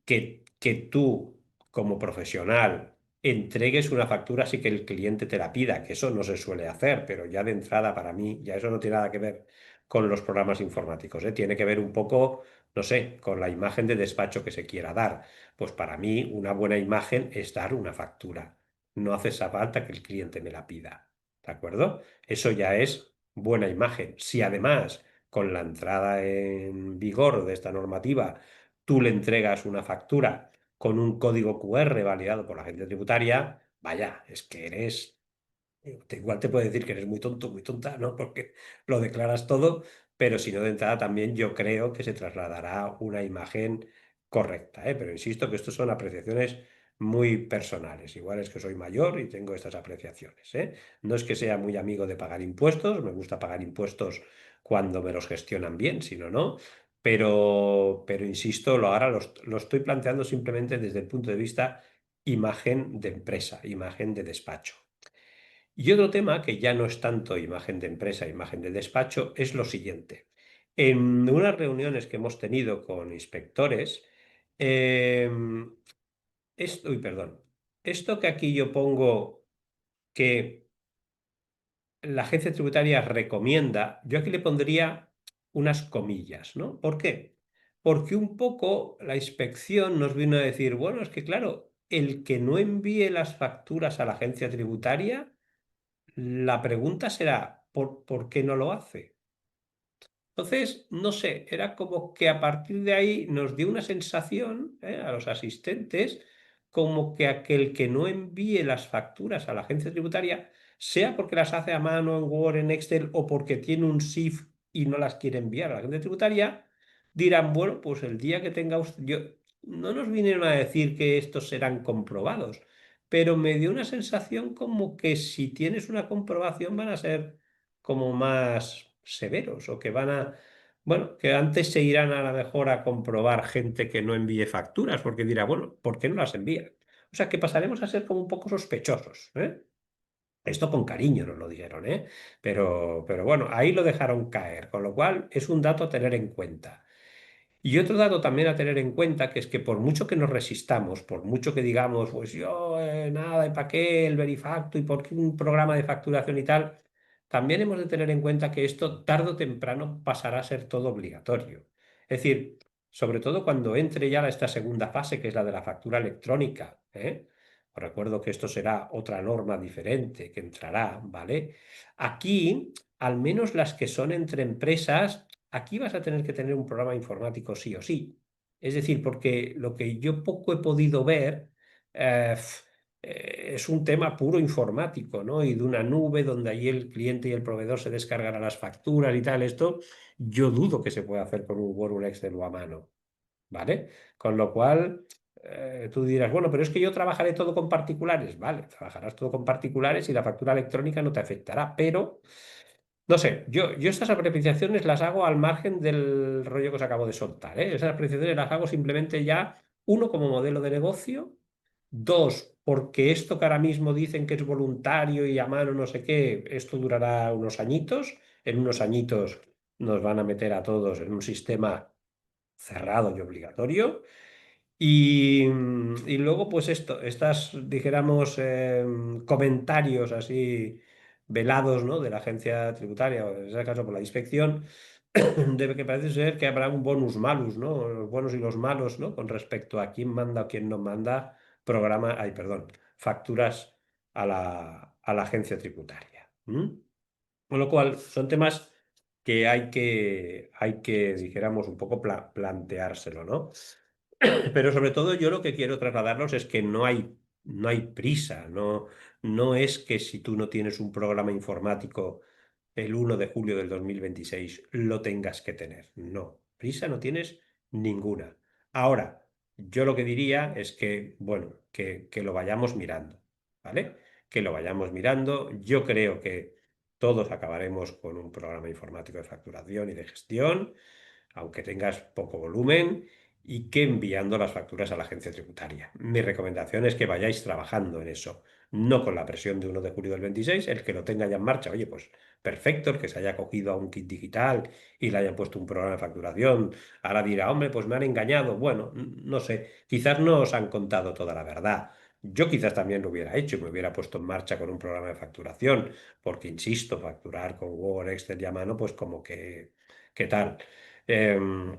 [SPEAKER 2] que tú, como profesional, entregues una factura así que el cliente te la pida, que eso no se suele hacer, pero ya de entrada para mí, ya eso no tiene nada que ver con los programas informáticos, ¿eh? Tiene que ver un poco, no sé, con la imagen de despacho que se quiera dar. Pues para mí una buena imagen es dar una factura. No hace esa falta que el cliente me la pida, ¿de acuerdo? Eso ya es buena imagen. Si además, con la entrada en vigor de esta normativa, tú le entregas una factura con un código QR validado por la agencia tributaria, vaya, es que eres Igual te puede decir que eres muy tonto, muy tonta, ¿no? Porque lo declaras todo, pero si no de entrada también yo creo que se trasladará una imagen correcta, ¿eh? Pero insisto que esto son apreciaciones muy personales. Igual es que soy mayor y tengo estas apreciaciones, ¿eh? No es que sea muy amigo de pagar impuestos, me gusta pagar impuestos cuando me los gestionan bien, si no, no. Pero insisto, ahora lo estoy planteando simplemente desde el punto de vista imagen de empresa, imagen de despacho. Y otro tema que ya no es tanto imagen de empresa, imagen de despacho, es lo siguiente. En unas reuniones que hemos tenido con inspectores, eh, uy, perdón, esto que aquí yo pongo que la agencia tributaria recomienda, yo aquí le pondría unas comillas, ¿no? ¿Por qué? Porque un poco la inspección nos vino a decir, bueno, es que claro, el que no envíe las facturas a la agencia tributaria, la pregunta será, ¿por qué no lo hace? Entonces, no sé, era como que a partir de ahí nos dio una sensación, a los asistentes, como que aquel que no envíe las facturas a la agencia tributaria, sea porque las hace a mano en Word, en Excel o porque tiene un SIF y no las quiere enviar a la agencia tributaria, dirán, bueno, pues el día que tenga usted, no nos vinieron a decir que estos serán comprobados, pero me dio una sensación como que si tienes una comprobación van a ser como más severos o que van a, bueno, que antes se irán a la mejor a comprobar gente que no envíe facturas porque dirá, bueno, ¿por qué no las envían? O sea, que pasaremos a ser como un poco sospechosos, ¿eh? Esto con cariño nos lo dijeron, ¿eh? Pero bueno, ahí lo dejaron caer, con lo cual es un dato a tener en cuenta. Y otro dato también a tener en cuenta, que es que por mucho que nos resistamos, por mucho que digamos, pues yo, nada, ¿y para qué el Verifacto y por qué un programa de facturación y tal? También hemos de tener en cuenta que esto tarde o temprano pasará a ser todo obligatorio. Es decir, sobre todo cuando entre ya esta segunda fase, que es la de la factura electrónica, ¿eh? Os recuerdo que esto será otra norma diferente que entrará, ¿vale? Aquí, al menos las que son entre empresas, aquí vas a tener que tener un programa informático sí o sí. Es decir, porque lo que yo poco he podido ver es un tema puro informático, ¿no? Y de una nube donde ahí el cliente y el proveedor se descargan las facturas y tal. Esto yo dudo que se pueda hacer con un Word, un Excel o a mano, ¿vale? Con lo cual, tú dirás, bueno, pero es que yo trabajaré todo con particulares. Vale, trabajarás todo con particulares y la factura electrónica no te afectará, pero no sé, yo estas apreciaciones las hago al margen del rollo que os acabo de soltar, ¿eh? Esas apreciaciones las hago simplemente ya, uno, como modelo de negocio, dos, porque esto que ahora mismo dicen que es voluntario y a mano no sé qué, esto durará unos añitos, en unos añitos nos van a meter a todos en un sistema cerrado y obligatorio. Y luego, pues estas, dijéramos, comentarios así velados, ¿no? De la agencia tributaria, o en ese caso por la inspección, debe que parece ser que habrá un bonus malus, ¿no? Los buenos y los malos, ¿no? Con respecto a quién manda o quién no manda facturas a la agencia tributaria. Con lo cual, son temas que hay que, dijéramos, un poco planteárselo, ¿no? Pero sobre todo yo lo que quiero trasladarlos es que no hay prisa, no es que si tú no tienes un programa informático el 1 de julio del 2026 lo tengas que tener. No, prisa no tienes ninguna. Ahora, yo lo que diría es que, bueno, que lo vayamos mirando, ¿vale? Que lo vayamos mirando. Yo creo que todos acabaremos con un programa informático de facturación y de gestión, aunque tengas poco volumen, y que enviando las facturas a la agencia tributaria. Mi recomendación es que vayáis trabajando en eso, no con la presión de 1 de julio del 26, el que lo tenga ya en marcha, oye, pues perfecto, el que se haya cogido a un kit digital y le hayan puesto un programa de facturación, ahora dirá, hombre, pues me han engañado. Bueno, no sé, quizás no os han contado toda la verdad. Yo quizás también lo hubiera hecho y me hubiera puesto en marcha con un programa de facturación, porque insisto, facturar con Word, Excel y a mano, pues como que, ¿qué tal? Em,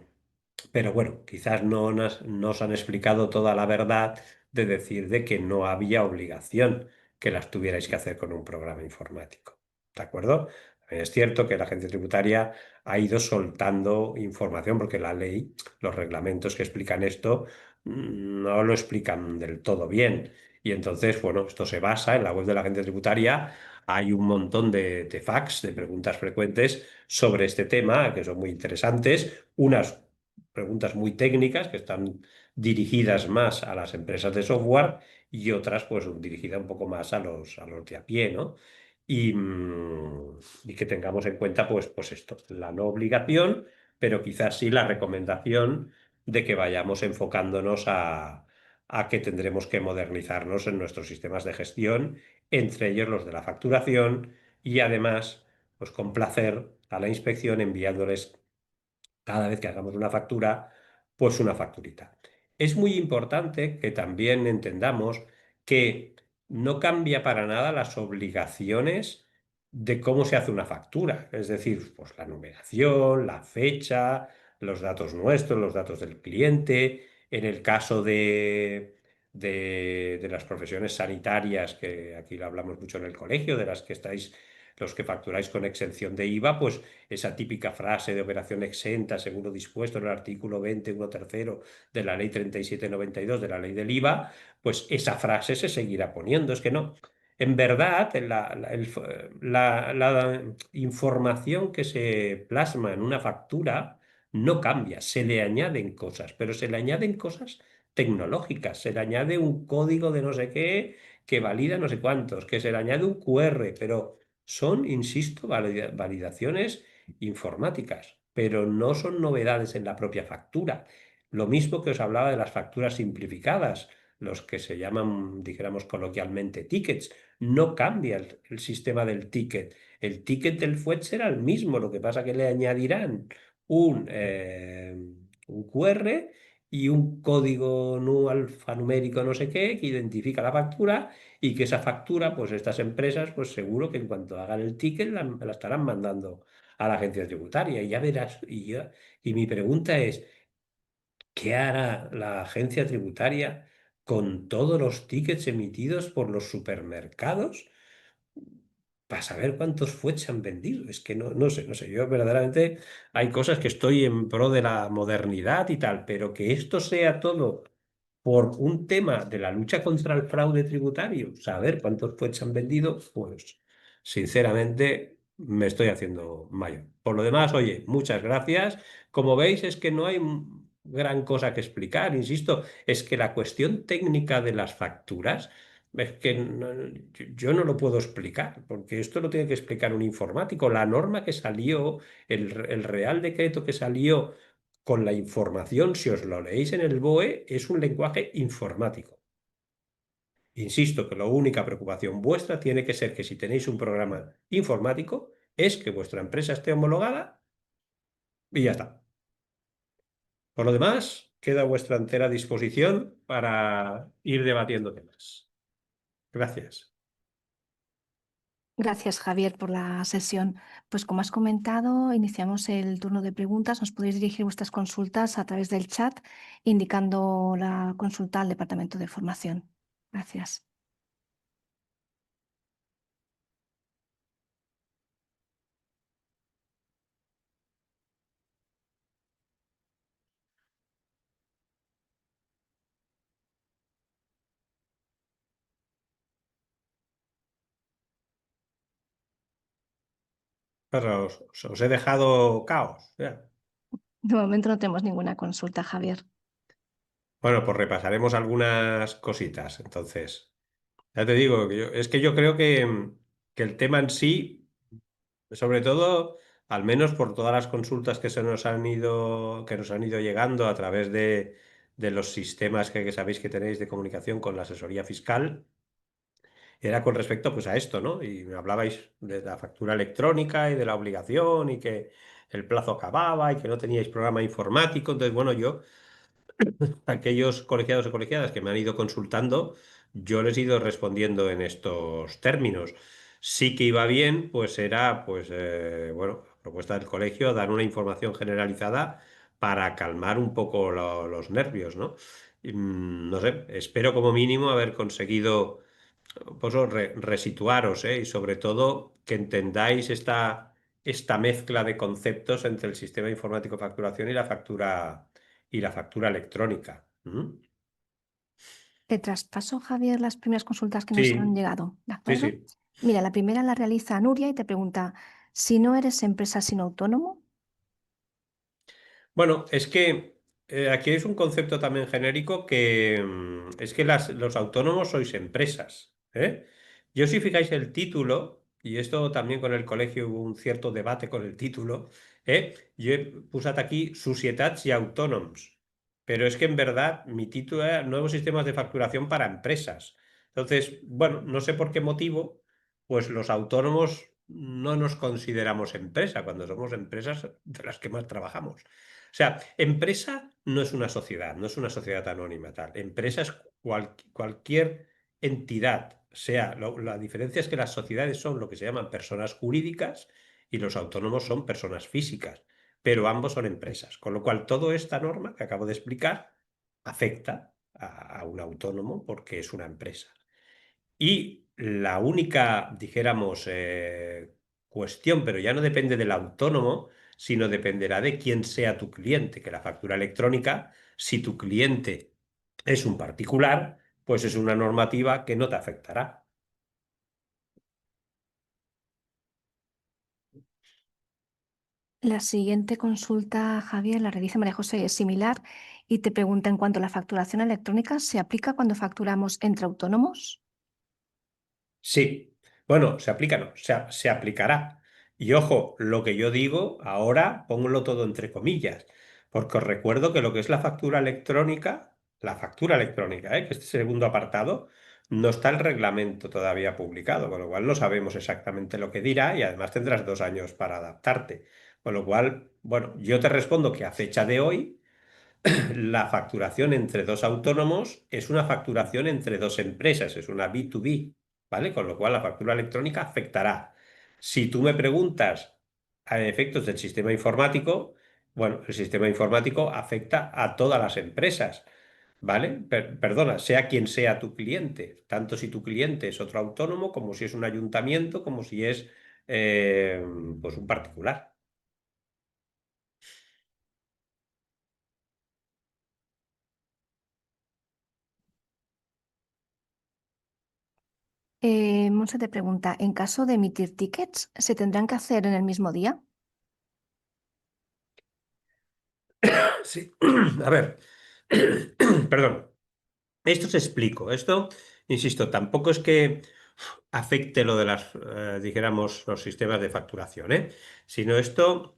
[SPEAKER 2] pero bueno, quizás no os han explicado toda la verdad de decir de que no había obligación que las tuvierais que hacer con un programa informático. ¿De acuerdo? Es cierto que la agencia tributaria ha ido soltando información porque la ley, los reglamentos que explican esto, no lo explican del todo bien. Y entonces, bueno, esto se basa en la web de la agencia tributaria. hay un montón de fax, de preguntas frecuentes sobre este tema, que son muy interesantes. Unas preguntas muy técnicas que están dirigidas más a las empresas de software y otras pues dirigidas un poco más a los de a pie, ¿no? Y que tengamos en cuenta pues esto, la no obligación, pero quizás sí la recomendación de que vayamos enfocándonos a que tendremos que modernizarnos en nuestros sistemas de gestión, entre ellos los de la facturación, y además, pues complacer a la inspección enviándoles cada vez que hagamos una factura, pues una facturita. Es muy importante que también entendamos que no cambia para nada las obligaciones de cómo se hace una factura, es decir, pues la numeración, la fecha, los datos nuestros, los datos del cliente. En el caso de las profesiones sanitarias, que aquí lo hablamos mucho en el colegio, de las que estáis, los que facturáis con exención de IVA, pues esa típica frase de operación exenta, según lo dispuesto en el artículo 20, 1 tercero de la ley 3792 de la ley del IVA, pues esa frase se seguirá poniendo. Es que no. En verdad, la información que se plasma en una factura no cambia, se le añaden cosas, pero se le añaden cosas tecnológicas, se le añade un código de no sé qué que valida no sé cuántos, que se le añade un QR, pero son, insisto, validaciones informáticas, pero no son novedades en la propia factura. Lo mismo que os hablaba de las facturas simplificadas, los que se llaman, dijéramos coloquialmente, tickets. No cambia el sistema del ticket. El ticket del FUET será el mismo, lo que pasa que le añadirán un QR y un código alfanumérico no sé qué que identifica la factura y que esa factura, pues estas empresas, pues seguro que en cuanto hagan el ticket la estarán mandando a la agencia tributaria y ya verás. Y mi pregunta es, ¿qué hará la agencia tributaria con todos los tickets emitidos por los supermercados para saber cuántos fuet se han vendido? Es que no sé, yo verdaderamente hay cosas que estoy en pro de la modernidad y tal, pero que esto sea todo por un tema de la lucha contra el fraude tributario, saber cuántos puestos han vendido, pues sinceramente me estoy haciendo mayor. Por lo demás, oye, muchas gracias. Como veis, es que no hay gran cosa que explicar, insisto, es que la cuestión técnica de las facturas es que yo no lo puedo explicar, porque esto lo tiene que explicar un informático. La norma que salió, el real decreto que salió con la información, si os lo leéis en el BOE, es un lenguaje informático. Insisto que la única preocupación vuestra tiene que ser que si tenéis un programa informático, es que vuestra empresa esté homologada y ya está. Por lo demás, queda a vuestra entera disposición para ir debatiendo temas. Gracias.
[SPEAKER 1] Gracias, Javier, por la sesión. Pues como has comentado, iniciamos el turno de preguntas. Os podéis dirigir vuestras consultas a través del chat, indicando la consulta al Departamento de Formación. Gracias.
[SPEAKER 2] Pero os he dejado caos. Ya.
[SPEAKER 1] De momento no tenemos ninguna consulta, Javier.
[SPEAKER 2] Bueno, pues repasaremos algunas cositas. Entonces, ya te digo, es que yo creo que el tema en sí, sobre todo, al menos por todas las consultas que se nos han ido, que nos han ido llegando a través de los sistemas que sabéis que tenéis de comunicación con la asesoría fiscal, era con respecto pues a esto, ¿no? Y me hablabais de la factura electrónica y de la obligación y que el plazo acababa y que no teníais programa informático. Entonces, bueno, yo aquellos colegiados o colegiadas que me han ido consultando, yo les he ido respondiendo en estos términos. Sí que iba bien, pues era, pues, bueno, la propuesta del colegio, dar una información generalizada para calmar un poco los nervios, ¿no? No sé, espero como mínimo haber conseguido, pues, resituaros, ¿eh? Y sobre todo que entendáis esta mezcla de conceptos entre el sistema informático de facturación y la factura electrónica. ¿Mm?
[SPEAKER 1] Te traspaso, Javier, las primeras consultas que nos han
[SPEAKER 2] Sí,
[SPEAKER 1] llegado. ¿De
[SPEAKER 2] sí,
[SPEAKER 1] acuerdo?
[SPEAKER 2] sí.
[SPEAKER 1] Mira, la primera la realiza Nuria y te pregunta, si no eres empresa sino autónomo.
[SPEAKER 2] Bueno, es que aquí es un concepto también genérico que es que los autónomos sois empresas, ¿eh? Yo si fijáis el título, y esto también con el colegio hubo un cierto debate con el título, yo puse aquí Societats y Autónomos, pero es que en verdad mi título era Nuevos sistemas de facturación para empresas. Entonces, bueno, no sé por qué motivo, pues los autónomos no nos consideramos empresa cuando somos empresas de las que más trabajamos. O sea, empresa no es una sociedad, no es una sociedad anónima tal. Empresa es cualquier entidad. Sea, la diferencia es que las sociedades son lo que se llaman personas jurídicas y los autónomos son personas físicas, pero ambos son empresas. Con lo cual, toda esta norma que acabo de explicar afecta a un autónomo porque es una empresa. Y la única, dijéramos, cuestión, pero ya no depende del autónomo, sino dependerá de quién sea tu cliente, que la factura electrónica, si tu cliente es un particular, pues es una normativa que no te afectará.
[SPEAKER 1] La siguiente consulta, Javier, la realiza María José, es similar y te pregunta en cuanto a la facturación electrónica, ¿se aplica cuando facturamos entre autónomos?
[SPEAKER 2] Sí, bueno, se aplica, no, se aplicará. Y ojo, lo que yo digo ahora, póngalo todo entre comillas, porque os recuerdo que lo que es la factura electrónica, que este segundo apartado, no está el reglamento todavía publicado, con lo cual no sabemos exactamente lo que dirá y además tendrás 2 años para adaptarte. Con lo cual, bueno, yo te respondo que a fecha de hoy la facturación entre dos autónomos es una facturación entre dos empresas, es una B2B, ¿vale? Con lo cual la factura electrónica afectará. Si tú me preguntas a efectos del sistema informático, bueno, el sistema informático afecta a todas las empresas, ¿vale? Perdona, sea quien sea tu cliente, tanto si tu cliente es otro autónomo, como si es un ayuntamiento, como si es eh, pues un particular.
[SPEAKER 1] Monse te pregunta, en caso de emitir tickets, ¿se tendrán que hacer en el mismo día?
[SPEAKER 2] Sí, a ver, perdón. Esto os explico. Esto, insisto, tampoco es que afecte lo de las, dijéramos, los sistemas de facturación, sino esto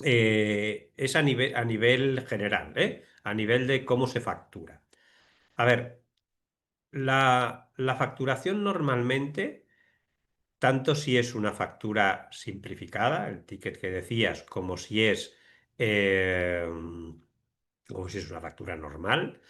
[SPEAKER 2] es a nivel general, a nivel de cómo se factura. A ver, la facturación normalmente, tanto si es una factura simplificada, el ticket que decías, eh, como si es una factura normal,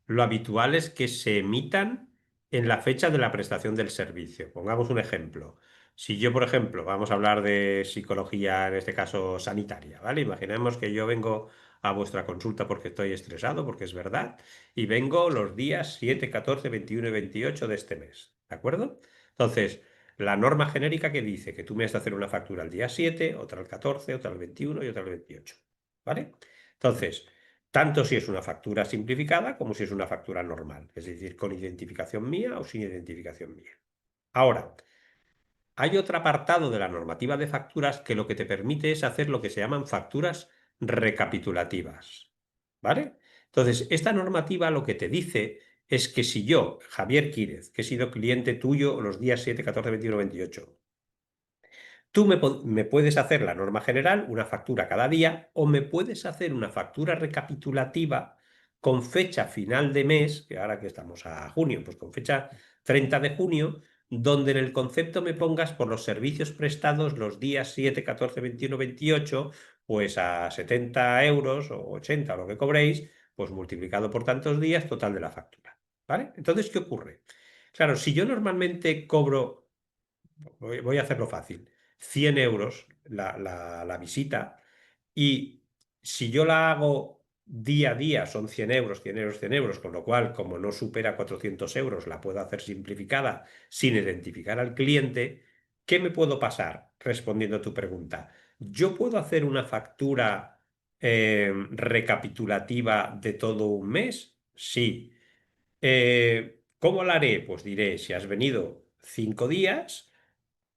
[SPEAKER 2] lo habitual es que se emitan en la fecha de la prestación del servicio. Pongamos un ejemplo. Si yo, por ejemplo, vamos a hablar de psicología, en este caso sanitaria, ¿vale? Imaginemos que yo vengo a vuestra consulta porque estoy estresado, porque es verdad, y vengo los días 7, 14, 21 y 28 de este mes, ¿de acuerdo? Entonces, la norma genérica que dice que tú me has de hacer una factura el día 7, otra el 14, otra el 21 y otra el 28, ¿vale? Entonces, tanto si es una factura simplificada como si es una factura normal, es decir, con identificación mía o sin identificación mía. Ahora, hay otro apartado de la normativa de facturas que lo que te permite es hacer lo que se llaman facturas recapitulativas, ¿vale? Entonces, esta normativa lo que te dice es que si yo, Javier Quírez, que he sido cliente tuyo los días 7, 14, 21, 28, tú me puedes hacer la norma general, una factura cada día, o me puedes hacer una factura recapitulativa con fecha final de mes, que ahora que estamos a junio, pues con fecha 30 de junio, donde en el concepto me pongas por los servicios prestados los días 7, 14, 21, 28, pues a 70 euros o 80 o lo que cobréis, pues multiplicado por tantos días, total de la factura. ¿Vale? Entonces, ¿qué ocurre? Claro, si yo normalmente cobro, voy a hacerlo fácil, 100 euros la visita y si yo la hago día a día son 100 euros, 100 euros, 100 euros, con lo cual como no supera 400 euros la puedo hacer simplificada sin identificar al cliente, ¿qué me puedo pasar? Respondiendo a tu pregunta, ¿yo puedo hacer una factura recapitulativa de todo un mes? Sí. ¿Cómo la haré? Pues diré, si has venido 5 días,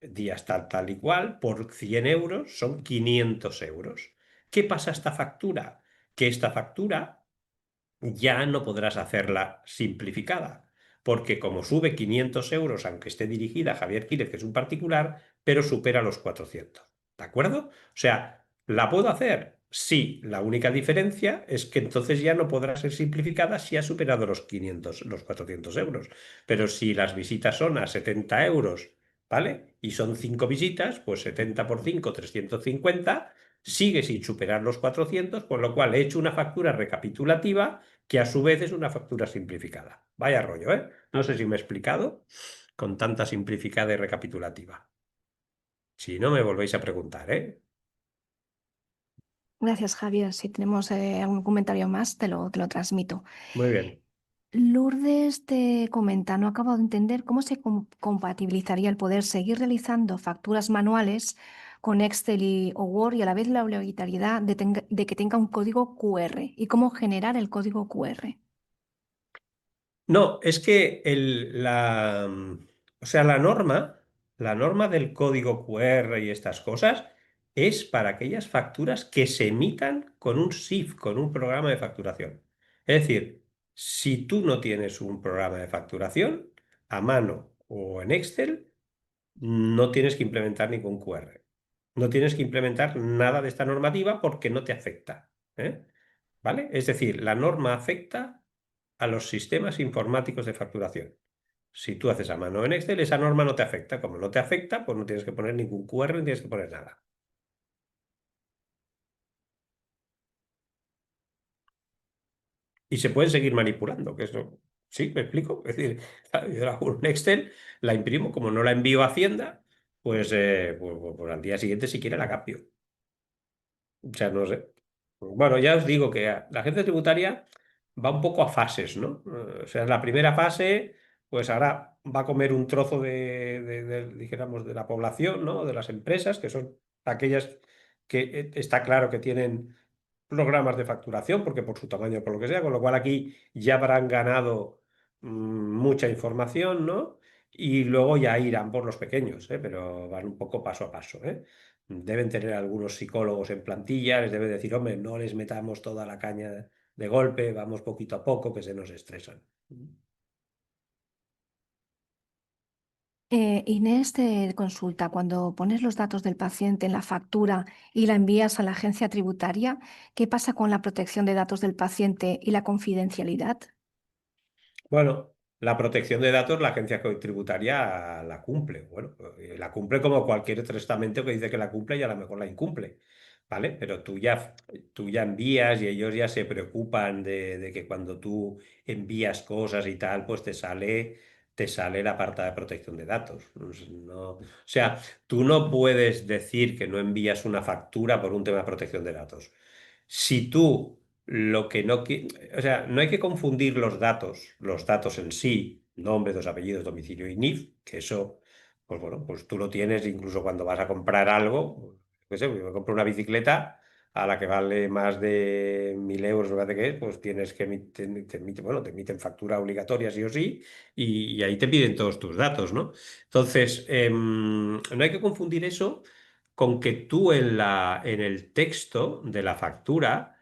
[SPEAKER 2] días tal, tal y cual, por 100 euros son 500 euros. ¿Qué pasa a esta factura? Que esta factura ya no podrás hacerla simplificada, porque como sube 500 euros, aunque esté dirigida a Javier Quírez, que es un particular, pero supera los 400. ¿De acuerdo? O sea, ¿la puedo hacer? Sí, la única diferencia es que entonces ya no podrá ser simplificada si ha superado los 500, los 400 euros. Pero si las visitas son a 70 euros, ¿vale? Y son 5 visitas, pues 70 por 5, 350, sigue sin superar los 400, con lo cual he hecho una factura recapitulativa que a su vez es una factura simplificada. Vaya rollo, ¿eh? No sé si me he explicado con tanta simplificada y recapitulativa. Si no, me volvéis a preguntar, ¿eh?
[SPEAKER 1] Gracias, Javier. Si tenemos algún comentario más, te lo transmito.
[SPEAKER 2] Muy bien.
[SPEAKER 1] Lourdes te comenta, no acabo de entender cómo se compatibilizaría el poder seguir realizando facturas manuales con Excel o Word y a la vez la obligatoriedad de que tenga un código QR y cómo generar el código QR.
[SPEAKER 2] No, es que o sea, la norma del código QR y estas cosas es para aquellas facturas que se emitan con un SIF, con un programa de facturación. Es decir, si tú no tienes un programa de facturación a mano o en Excel, no tienes que implementar ningún QR. No tienes que implementar nada de esta normativa porque no te afecta. ¿Eh? ¿Vale? Es decir, la norma afecta a los sistemas informáticos de facturación. Si tú haces a mano en Excel, esa norma no te afecta. Como no te afecta, pues no tienes que poner ningún QR ni tienes que poner nada. Y se pueden seguir manipulando, que eso, sí, me explico. Es decir, yo la hago en Excel, la imprimo, como no la envío a Hacienda, pues al día siguiente si quiere la cambio. O sea, no sé. Bueno, ya os digo que la agencia tributaria va un poco a fases, ¿no? O sea, en la primera fase, pues ahora va a comer un trozo dijéramos, de la población, ¿no? De las empresas, que son aquellas que está claro que tienen programas de facturación, porque por su tamaño, por lo que sea, con lo cual aquí ya habrán ganado mucha información, ¿no? Y luego ya irán por los pequeños, ¿eh? Pero van un poco paso a paso, ¿eh? Deben tener algunos psicólogos en plantilla, les deben decir, hombre, no les metamos toda la caña de golpe, vamos poquito a poco, que se nos estresan.
[SPEAKER 1] Inés te consulta, cuando pones los datos del paciente en la factura y la envías a la agencia tributaria, ¿qué pasa con la protección de datos del paciente y la confidencialidad?
[SPEAKER 2] Bueno, la protección de datos, la agencia tributaria la cumple. Bueno, la cumple como cualquier otro estamento que dice que la cumple y a lo mejor la incumple. ¿Vale? Pero tú ya envías y ellos ya se preocupan de que cuando tú envías cosas y tal, pues te sale la parte de protección de datos. O sea, tú no puedes decir que no envías una factura por un tema de protección de datos. Si tú lo que no... O sea, no hay que confundir los datos en sí, nombre, dos apellidos, domicilio y NIF, que eso, pues bueno, pues tú lo tienes incluso cuando vas a comprar algo, qué sé, yo me compro una bicicleta a la que vale más de 1.000 euros, me parece que es, pues tienes que bueno, te emiten factura obligatoria sí o sí, y ahí te piden todos tus datos, ¿no? Entonces, no hay que confundir eso con que tú en el texto de la factura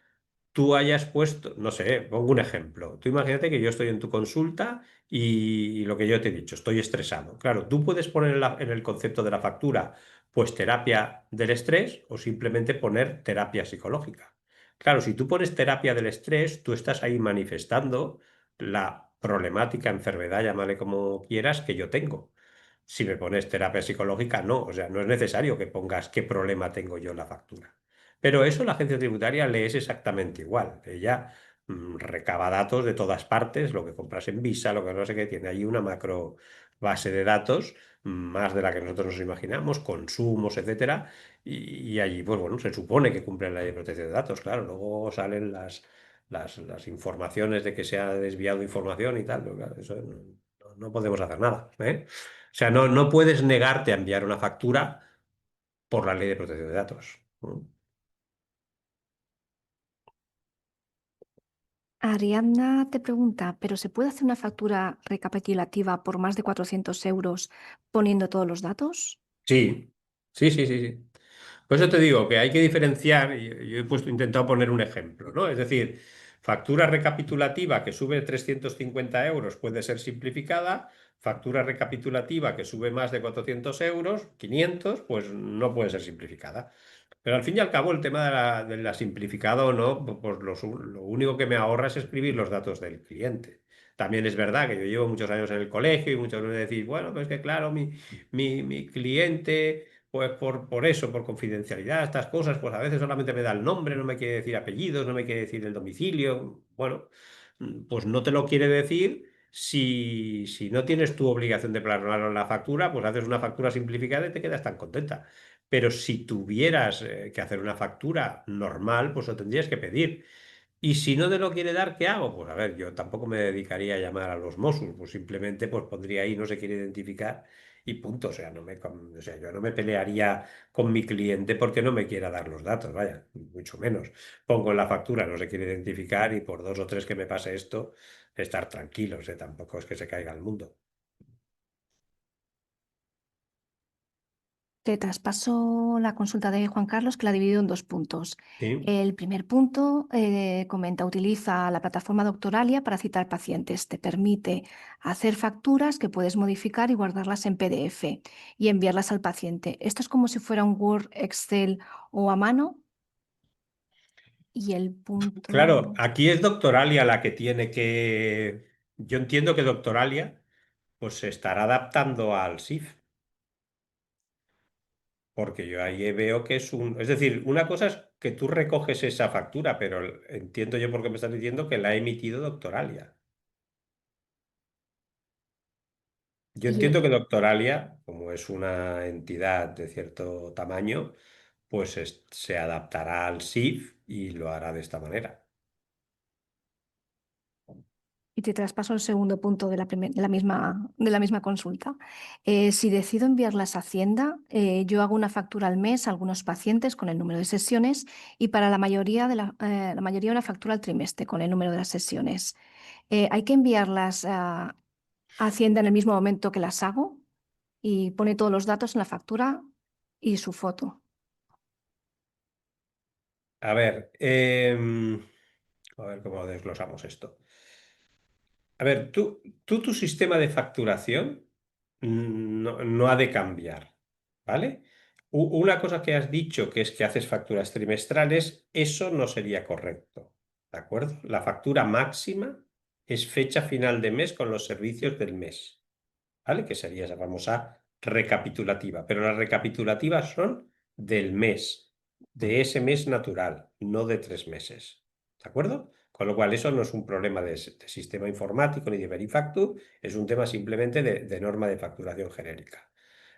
[SPEAKER 2] tú hayas puesto, no sé, pongo un ejemplo. Tú imagínate que yo estoy en tu consulta y lo que yo te he dicho, estoy estresado. Claro, tú puedes poner en el concepto de la factura, pues terapia del estrés o simplemente poner terapia psicológica. Claro, si tú pones terapia del estrés, tú estás ahí manifestando la problemática, enfermedad, llámale como quieras, que yo tengo. Si me pones terapia psicológica, no, o sea, no es necesario que pongas qué problema tengo yo en la factura. Pero eso la agencia tributaria le es exactamente igual. Ella recaba datos de todas partes, lo que compras en Visa, lo que no sé qué, tiene ahí una macro base de datos, más de la que nosotros nos imaginamos, consumos, etcétera, y allí, pues bueno, se supone que cumple la ley de protección de datos, claro, luego salen las informaciones de que se ha desviado información y tal, pero claro, eso no podemos hacer nada, ¿eh? O sea, no puedes negarte a enviar una factura por la ley de protección de datos. ¿No?
[SPEAKER 1] Ariadna te pregunta, ¿pero se puede hacer una factura recapitulativa por más de 400 euros poniendo todos los datos?
[SPEAKER 2] Sí, sí, sí, sí, sí. Por eso te digo que hay que diferenciar, y yo he intentado poner un ejemplo, ¿no? Es decir, factura recapitulativa que sube 350 euros puede ser simplificada, factura recapitulativa que sube más de 400 euros, 500, pues no puede ser simplificada. Pero al fin y al cabo el tema de la simplificada o no, pues lo único que me ahorra es escribir los datos del cliente. También es verdad que yo llevo muchos años en el colegio y muchas veces decís, bueno, pues que claro, mi cliente, pues por eso, por confidencialidad, estas cosas, pues a veces solamente me da el nombre, no me quiere decir apellidos, no me quiere decir el domicilio. Bueno, pues no te lo quiere decir. Si no tienes tu obligación de plasmarlo en la factura, pues haces una factura simplificada y te quedas tan contenta. Pero si tuvieras que hacer una factura normal, pues lo tendrías que pedir. Y si no te lo quiere dar, ¿qué hago? Pues a ver, yo tampoco me dedicaría a llamar a los Mossos, pues simplemente pues pondría ahí no se quiere identificar y punto. O sea, o sea, yo no me pelearía con mi cliente porque no me quiera dar los datos, vaya, mucho menos. Pongo en la factura no se quiere identificar y por dos o tres que me pase esto, estar tranquilos, tampoco es que se caiga el mundo.
[SPEAKER 1] Te traspaso la consulta de Juan Carlos, que la ha dividido en dos puntos.
[SPEAKER 2] ¿Sí?
[SPEAKER 1] El primer punto comenta, utiliza la plataforma Doctoralia para citar pacientes. Te permite hacer facturas que puedes modificar y guardarlas en PDF y enviarlas al paciente. Esto es como si fuera un Word, Excel o a mano. Y el
[SPEAKER 2] Claro,
[SPEAKER 1] punto...
[SPEAKER 2] aquí es Doctoralia la que tiene que... Yo entiendo que Doctoralia pues se estará adaptando al SIF. Porque yo ahí veo que es un... Es decir, una cosa es que tú recoges esa factura, pero entiendo yo por qué me estás diciendo que la ha emitido Doctoralia. Yo
[SPEAKER 1] Y
[SPEAKER 2] entiendo que Doctoralia, como es una entidad de cierto tamaño, pues se adaptará al SIF y lo hará de esta manera.
[SPEAKER 1] Y te traspaso el segundo punto de de la misma consulta. Si decido enviarlas a Hacienda, yo hago una factura al mes a algunos pacientes con el número de sesiones y para la mayoría una factura al trimestre con el número de las sesiones. ¿Hay que enviarlas a Hacienda en el mismo momento que las hago? Y pone todos los datos en la factura y su foto.
[SPEAKER 2] A ver cómo desglosamos esto. A ver, tu sistema de facturación no ha de cambiar, ¿vale? Una cosa que has dicho, que es que haces facturas trimestrales, eso no sería correcto, ¿de acuerdo? La factura máxima es fecha final de mes con los servicios del mes, ¿vale? Que sería esa famosa recapitulativa. Pero las recapitulativas son del mes, de ese mes natural, no de 3 meses. ¿De acuerdo? Con lo cual, eso no es un problema de sistema informático ni de Verifactu, es un tema simplemente de norma de facturación genérica.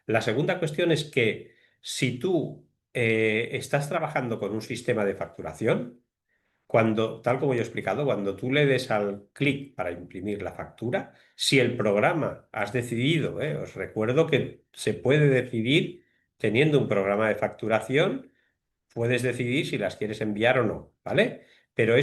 [SPEAKER 2] La segunda cuestión es que si tú estás trabajando con un sistema de facturación, tal como yo he explicado, cuando tú le des al clic para imprimir la factura, si el programa has decidido, os recuerdo que se puede decidir teniendo un programa de facturación, puedes decidir si las quieres enviar o no, ¿vale? Pero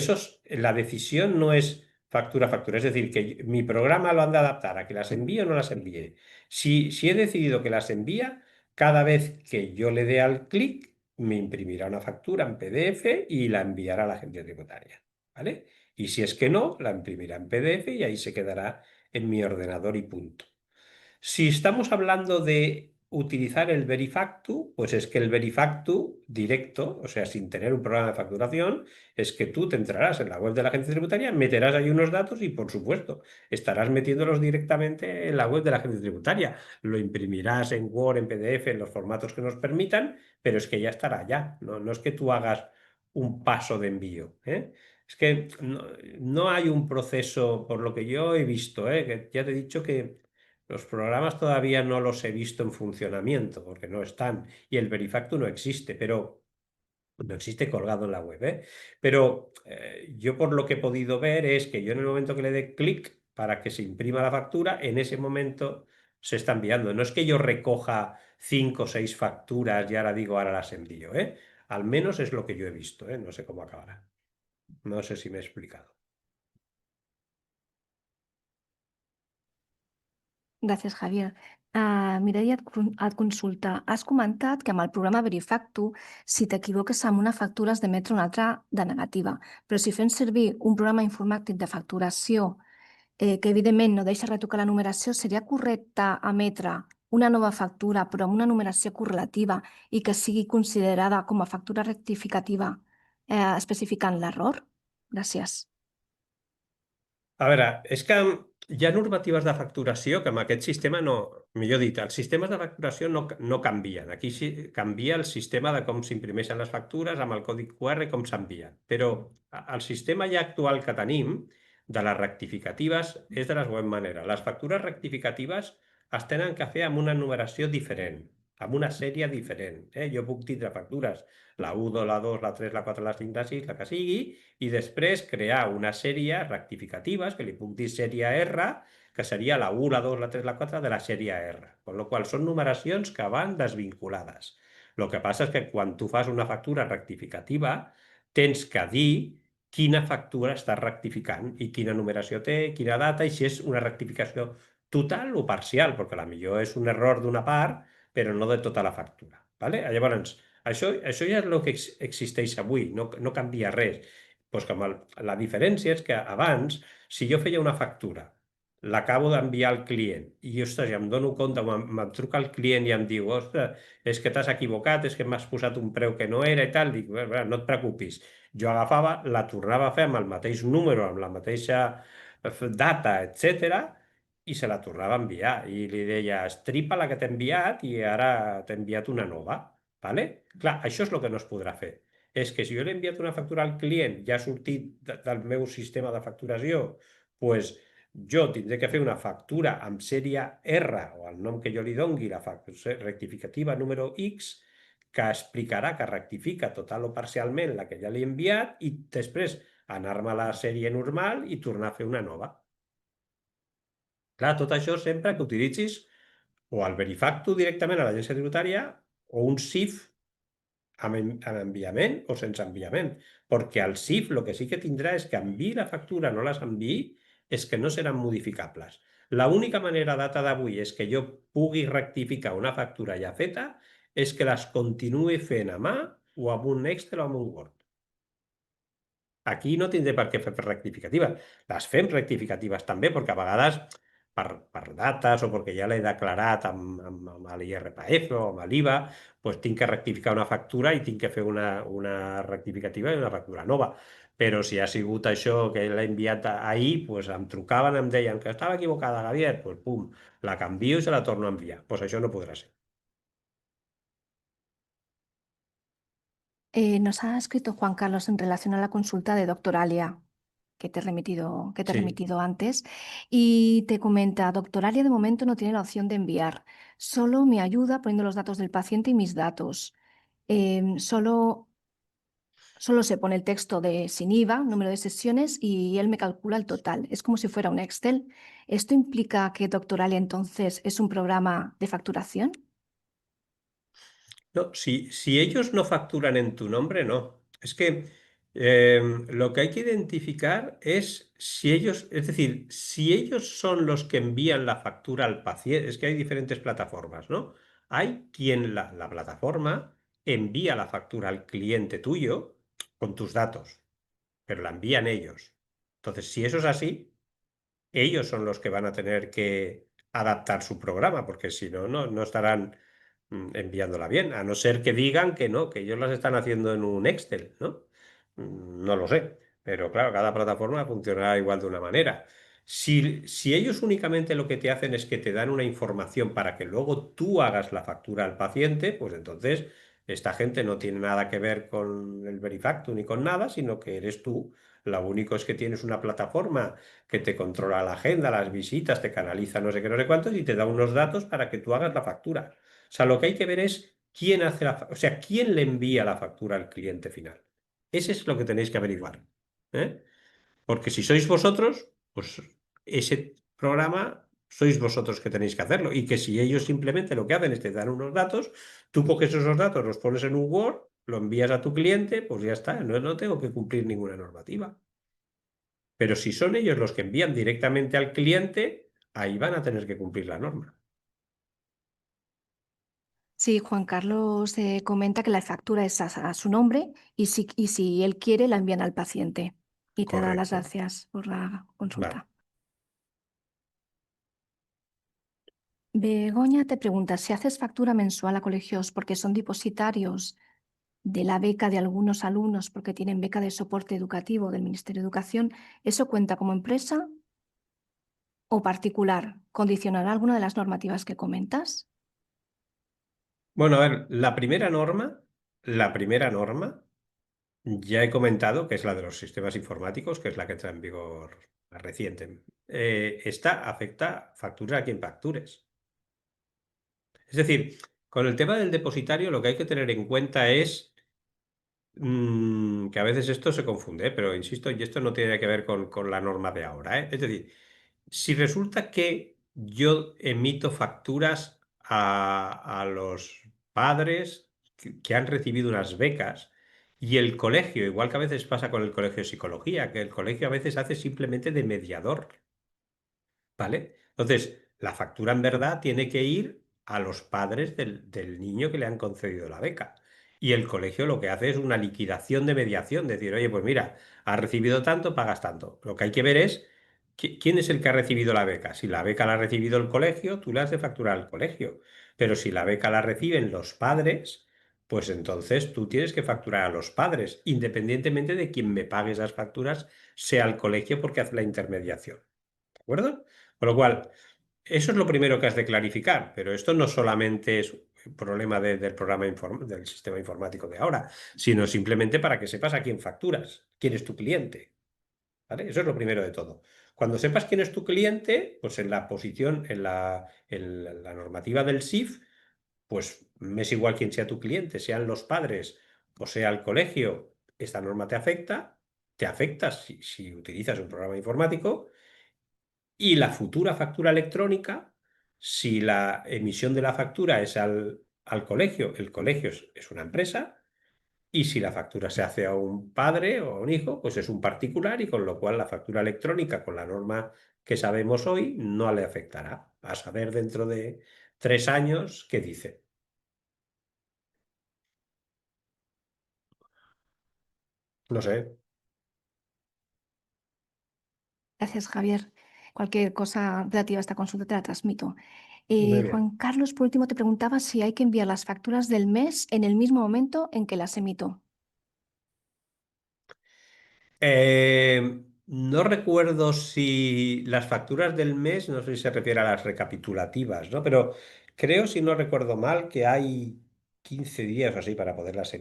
[SPEAKER 2] la decisión no es factura a factura, es decir, que mi programa lo han de adaptar a que las envíe o no las envíe. Si he decidido que las envía, cada vez que yo le dé al clic, me imprimirá una factura en PDF y la enviará a la agencia tributaria, ¿vale? Y si es que no, la imprimirá en PDF y ahí se quedará en mi ordenador y punto. Si estamos hablando de utilizar el Verifactu, pues es que el Verifactu directo, o sea, sin tener un programa de facturación, es que tú te entrarás en la web de la agencia tributaria, meterás ahí unos datos y, por supuesto, estarás metiéndolos directamente en la web de la agencia tributaria. Lo imprimirás en Word, en PDF, en los formatos que nos permitan, pero es que ya estará ya. No es que tú hagas un paso de envío, ¿eh? Es que no hay un proceso, por lo que yo he visto, que ya te he dicho que los programas todavía no los he visto en funcionamiento porque no están y el Verifactu no existe, pero no existe colgado en la web, ¿eh? Pero yo por lo que he podido ver es que yo en el momento que le dé clic para que se imprima la factura, en ese momento se está enviando. No es que yo recoja 5 o 6 facturas y ahora digo, ahora las envío, ¿eh? Al menos es lo que yo he visto, ¿eh? No sé cómo acabará. No sé si me he explicado.
[SPEAKER 1] Gracias, Javier. Mireia et consulta. Has comentat que amb el programa Verifactu, si t'equivoques amb una factura has d'emetre una altra de negativa. Però si fem servir un programa informàtic de facturació que evidentment no deixa retocar la numeració, seria correcte emetre una nova factura però amb una numeració correlativa i que sigui considerada com a factura rectificativa especificant l'error? Gràcies.
[SPEAKER 2] A veure, és que hi ha normatives de facturació que amb aquest sistema no... Millor dit, els sistemes de facturació no canvien. Aquí sí canvia el sistema de com s'imprimeixen les factures amb el codi QR, com s'envien. Però el sistema ja actual que tenim de les rectificatives és de la següent manera. Les factures rectificatives es tenen que fer amb una numeració diferent, amb una sèrie diferent. Jo puc tindre factures, la 1, la 2, la 3, la 4, la 5, la 6, la que sigui, i després crear una sèrie rectificatives, que li puc dir sèrie R, que seria la 1, la 2, la 3, la 4 de la sèrie R. Per la qual són numeracions que van desvinculades. El que passa és que quan tu fas una factura rectificativa, tens que dir quina factura estàs rectificant i quina numeració té, quina data, i si és una rectificació total o parcial, perquè a la millor és un error d'una part, però no de tota la factura. Vale? Llavors, això ja és el que existeix avui, no canvia res. Pues com la diferència és que abans, si jo feia una factura, l'acabo d'enviar al client i, ostres, ja em dono compte, em truca el client i em diu, ostres, és que t'has equivocat, és que m'has posat un preu que no era i tal, dic, no et preocupis. Jo agafava, la tornava a fer amb el mateix número, amb la mateixa data, etc, i se la tornava a enviar. I li deia, estripa la que t'he enviat i ara t'he enviat una nova. Vale? Clar, això és el que no es podrà fer. És que si jo l'he enviat una factura al client, ja ha sortit del meu sistema de facturació, doncs jo tindré que fer una factura amb sèrie R, o el nom que jo li dongui, la factura rectificativa número X, que explicarà que rectifica total o parcialment la que ja li he enviat, i després anar-me a la sèrie normal i tornar a fer una nova. Clar, tot això sempre que utilitzis o el Verifactu directament a l'agència tributària o un CIF amb enviament o sense enviament, perquè el CIF el que sí que tindrà és que enviï la factura, no les enviï, és que no seran modificables. L'única manera a data d'avui és que jo pugui rectificar una factura ja feta és que les continuï fent a mà o amb un Excel o amb un Word. Aquí no tindré per què fer rectificatives. Les fem rectificatives també, perquè a vegades per dates o perquè ja l'he declarat amb l'IRPF o amb l'IVA, doncs tinc que rectificar una factura i tinc que fer una rectificativa i una factura nova. Però si ha sigut això que l'he enviat ahir, doncs em trucaven, em deien que estava equivocada, Javier, doncs pum, la canvio i se la torno a enviar. Doncs això no podrà ser.
[SPEAKER 1] Nos ha escrito Juan Carlos en relación a la consulta de Doctoralia que te he
[SPEAKER 2] Sí.
[SPEAKER 1] remitido antes y te comenta, Doctoralia de momento no tiene la opción de enviar, solo me ayuda poniendo los datos del paciente y mis datos. Solo se pone el texto de sin IVA, número de sesiones y él me calcula el total. Es como si fuera un Excel. ¿Esto implica que Doctoralia entonces es un programa de facturación?
[SPEAKER 2] No, si ellos no facturan en tu nombre, no. Es que lo que hay que identificar es si ellos, es decir, si ellos son los que envían la factura al paciente, es que hay diferentes plataformas, ¿no? Hay quien la plataforma envía la factura al cliente tuyo con tus datos, pero la envían ellos. Entonces, si eso es así, ellos son los que van a tener que adaptar su programa, porque si no, no estarán enviándola bien, a no ser que digan que no, que ellos las están haciendo en un Excel, ¿no? No lo sé, pero claro, cada plataforma funcionará igual de una manera. Si ellos únicamente lo que te hacen es que te dan una información para que luego tú hagas la factura al paciente, pues entonces esta gente no tiene nada que ver con el Verifactu ni con nada, sino que eres tú. Lo único es que tienes una plataforma que te controla la agenda, las visitas, te canaliza no sé qué, no sé cuántos y te da unos datos para que tú hagas la factura. O sea, lo que hay que ver es quién hace o sea, quién le envía la factura al cliente final. Ese es lo que tenéis que averiguar. ¿Eh? Porque si sois vosotros, pues ese programa sois vosotros que tenéis que hacerlo. Y que si ellos simplemente lo que hacen es te dan unos datos, tú coges esos datos, los pones en un Word, lo envías a tu cliente, pues ya está, no tengo que cumplir ninguna normativa. Pero si son ellos los que envían directamente al cliente, ahí van a tener que cumplir la norma.
[SPEAKER 1] Sí, Juan Carlos comenta que la factura es a su nombre y si él quiere la envían al paciente. Y te da las
[SPEAKER 2] Correcto.
[SPEAKER 1] gracias por la
[SPEAKER 2] Vale.
[SPEAKER 1] consulta. Begoña te pregunta si haces factura mensual a colegios porque son depositarios de la beca de algunos alumnos porque tienen beca de soporte educativo del Ministerio de Educación, ¿eso cuenta como empresa o particular? ¿Condicionará alguna de las normativas que comentas?
[SPEAKER 2] Bueno, a ver, la primera norma, ya he comentado que es la de los sistemas informáticos, que es la que está en vigor más reciente. Esta afecta factura a quien factures. Es decir, con el tema del depositario lo que hay que tener en cuenta es que a veces esto se confunde, pero insisto, y esto no tiene que ver con la norma de ahora, ¿eh? Es decir, si resulta que yo emito facturas a los padres que han recibido unas becas y el colegio, igual que a veces pasa con el colegio de psicología, que el colegio a veces hace simplemente de mediador. ¿Vale? Entonces, la factura en verdad tiene que ir a los padres del niño que le han concedido la beca. Y el colegio lo que hace es una liquidación de mediación, decir, oye, pues mira, has recibido tanto, pagas tanto. Lo que hay que ver es quién es el que ha recibido la beca. Si la beca la ha recibido el colegio, tú le has de facturar al colegio. Pero si la beca la reciben los padres, pues entonces tú tienes que facturar a los padres, independientemente de quien me pague esas facturas, sea el colegio porque hace la intermediación. ¿De acuerdo? Con lo cual, eso es lo primero que has de clarificar, pero esto no solamente es un problema del programa del sistema informático de ahora, sino simplemente para que sepas a quién facturas, quién es tu cliente, ¿vale? Eso es lo primero de todo. Cuando sepas quién es tu cliente, pues en la posición, en la normativa del SIF, pues me es igual quién sea tu cliente, sean los padres o sea el colegio, esta norma te afecta si utilizas un programa informático y la futura factura electrónica, si la emisión de la factura es al colegio, el colegio es una empresa, y si la factura se hace a un padre o a un hijo, pues es un particular, y con lo cual la factura electrónica, con la norma que sabemos hoy, no le afectará. A saber dentro de 3 años qué dice. No sé.
[SPEAKER 1] Gracias, Javier. Cualquier cosa relativa a esta consulta te la transmito.
[SPEAKER 2] Muy bien.
[SPEAKER 1] Juan Carlos, por último, te preguntaba si hay que enviar las facturas del mes en el mismo momento en que las emito.
[SPEAKER 2] No recuerdo si las facturas del mes, no sé si se refiere a las recapitulativas, ¿no? Pero creo, si no recuerdo mal, que hay 15 días o así para poderlas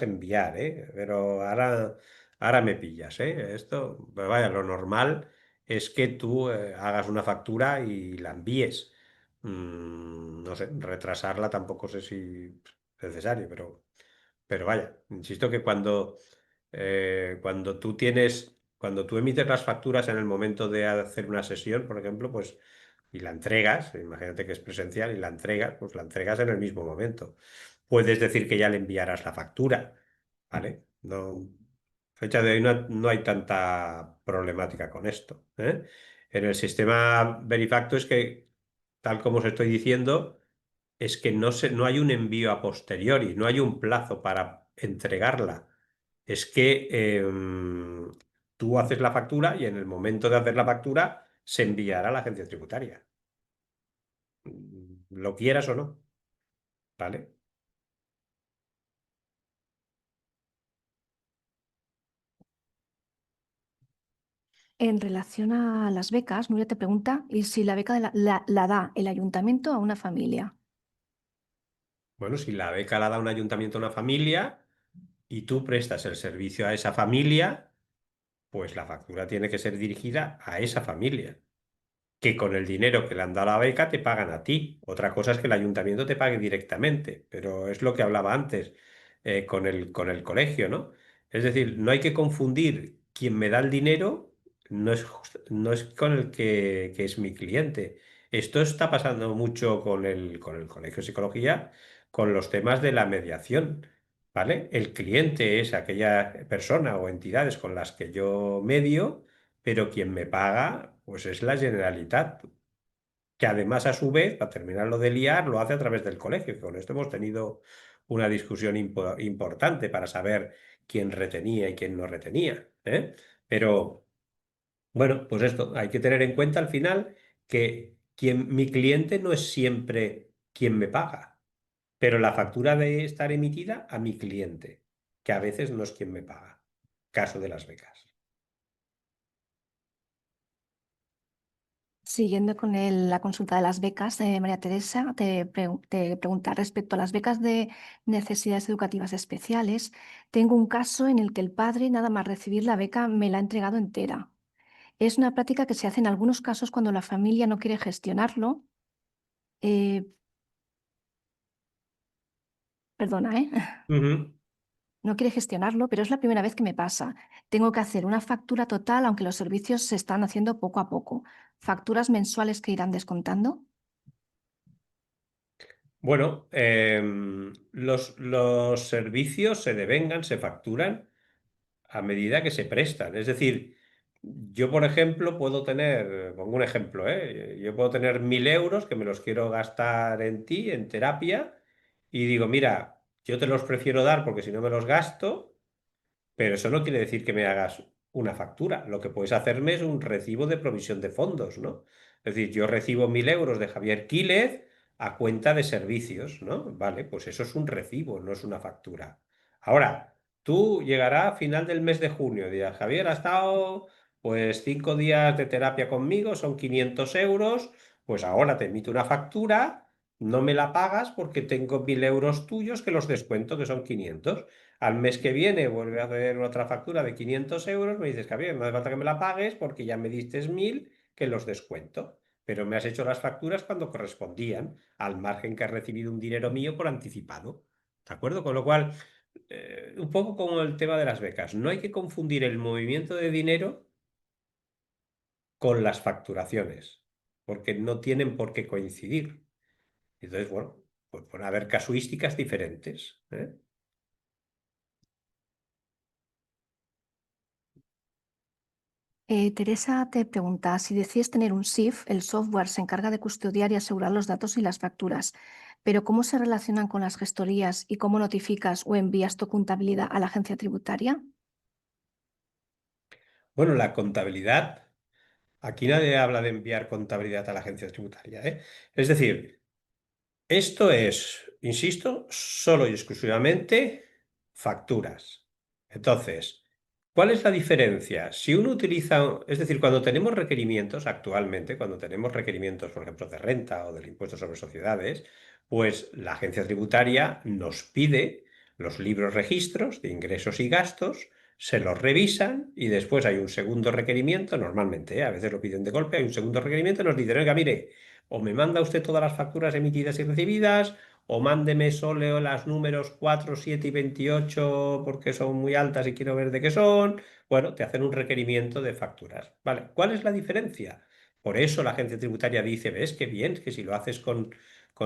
[SPEAKER 2] enviar, ¿eh? Pero ahora me pillas, ¿eh? Esto, pero vaya, lo normal es que tú hagas una factura y la envíes. No sé, retrasarla tampoco sé si es necesario, pero vaya, insisto que cuando tú emites las facturas en el momento de hacer una sesión, por ejemplo, pues, y la entregas, imagínate que es presencial y la entregas, pues la entregas en el mismo momento. Puedes decir que ya le enviarás la factura, ¿vale? No, fecha de hoy no hay tanta problemática con esto, ¿eh? En el sistema Verifacto es que, tal como os estoy diciendo, es que no hay un envío a posteriori, no hay un plazo para entregarla. Es que tú haces la factura y en el momento de hacer la factura se enviará a la agencia tributaria. Lo quieras o no, ¿vale?
[SPEAKER 1] En relación a las becas, Nuria te pregunta y si la beca la da el ayuntamiento a una familia.
[SPEAKER 2] Bueno, si la beca la da un ayuntamiento a una familia y tú prestas el servicio a esa familia, pues la factura tiene que ser dirigida a esa familia, que con el dinero que le han dado a la beca te pagan a ti. Otra cosa es que el ayuntamiento te pague directamente, pero es lo que hablaba antes con el colegio, ¿no? Es decir, no hay que confundir quien me da el dinero, no es con el que es mi cliente. Esto está pasando mucho con el colegio de psicología, con los temas de la mediación. ¿Vale? El cliente es aquella persona o entidades con las que yo medio, pero quien me paga, pues es la Generalitat. que además a su vez, para terminarlo de liar, lo hace a través del colegio, que con esto hemos tenido una discusión importante para saber quién retenía y quién no retenía, ¿eh? Pero bueno, pues esto, hay que tener en cuenta al final que mi cliente no es siempre quien me paga, pero la factura debe estar emitida a mi cliente, que a veces no es quien me paga. Caso de las becas.
[SPEAKER 1] Siguiendo con la consulta de las becas, María Teresa, te pregunta respecto a las becas de necesidades educativas especiales. Tengo un caso en el que el padre, nada más recibir la beca, me la ha entregado entera. Es una práctica que se hace en algunos casos cuando la familia no quiere gestionarlo. Eh, perdona, ¿eh?
[SPEAKER 2] Ujú.
[SPEAKER 1] No quiere gestionarlo, pero es la primera vez que me pasa. Tengo que hacer una factura total, aunque los servicios se están haciendo poco a poco. ¿Facturas mensuales que irán descontando?
[SPEAKER 2] Bueno, los servicios se devengan, se facturan a medida que se prestan. Es decir, yo, por ejemplo, puedo tener, pongo un ejemplo, ¿eh? Yo puedo tener 1.000 euros que me los quiero gastar en ti, en terapia, y digo, mira, yo te los prefiero dar porque si no me los gasto. Pero eso no quiere decir que me hagas una factura. Lo que puedes hacerme es un recibo de provisión de fondos, ¿no? Es decir, yo recibo 1.000 euros de Javier Quílez a cuenta de servicios, ¿no? Vale, pues eso es un recibo, no es una factura. Ahora, tú llegará a final del mes de junio, dirás, Javier, ha estado pues 5 días de terapia conmigo, son 500 euros, pues ahora te emito una factura, no me la pagas porque tengo 1.000 euros tuyos que los descuento, que son 500. Al mes que viene vuelve a hacer otra factura de 500 euros, me dices, Javier, no hace falta que me la pagues porque ya me diste 1.000 que los descuento, pero me has hecho las facturas cuando correspondían, al margen que has recibido un dinero mío por anticipado. ¿De acuerdo? Con lo cual, un poco como el tema de las becas, no hay que confundir el movimiento de dinero con las facturaciones, porque no tienen por qué coincidir. Entonces, bueno, pues pueden haber casuísticas diferentes, ¿eh?
[SPEAKER 1] Teresa te pregunta, si decides tener un SIF, el software se encarga de custodiar y asegurar los datos y las facturas, pero ¿cómo se relacionan con las gestorías y cómo notificas o envías tu contabilidad a la agencia tributaria?
[SPEAKER 2] Bueno, la contabilidad. Aquí nadie habla de enviar contabilidad a la agencia tributaria, ¿eh? Es decir, esto es, insisto, solo y exclusivamente facturas. Entonces, ¿cuál es la diferencia? Si uno utiliza, es decir, cuando tenemos requerimientos actualmente, cuando tenemos requerimientos, por ejemplo, de renta o del impuesto sobre sociedades, pues la agencia tributaria nos pide los libros registros de ingresos y gastos, se los revisan y después hay un segundo requerimiento, normalmente, a veces lo piden de golpe, hay un segundo requerimiento y nos dicen, oiga, mire, o me manda usted todas las facturas emitidas y recibidas, o mándeme solo las números 4, 7 y 28 porque son muy altas y quiero ver de qué son. Bueno, te hacen un requerimiento de facturas. ¿Vale? ¿Cuál es la diferencia? Por eso la agencia tributaria dice, ves qué bien, que si lo haces con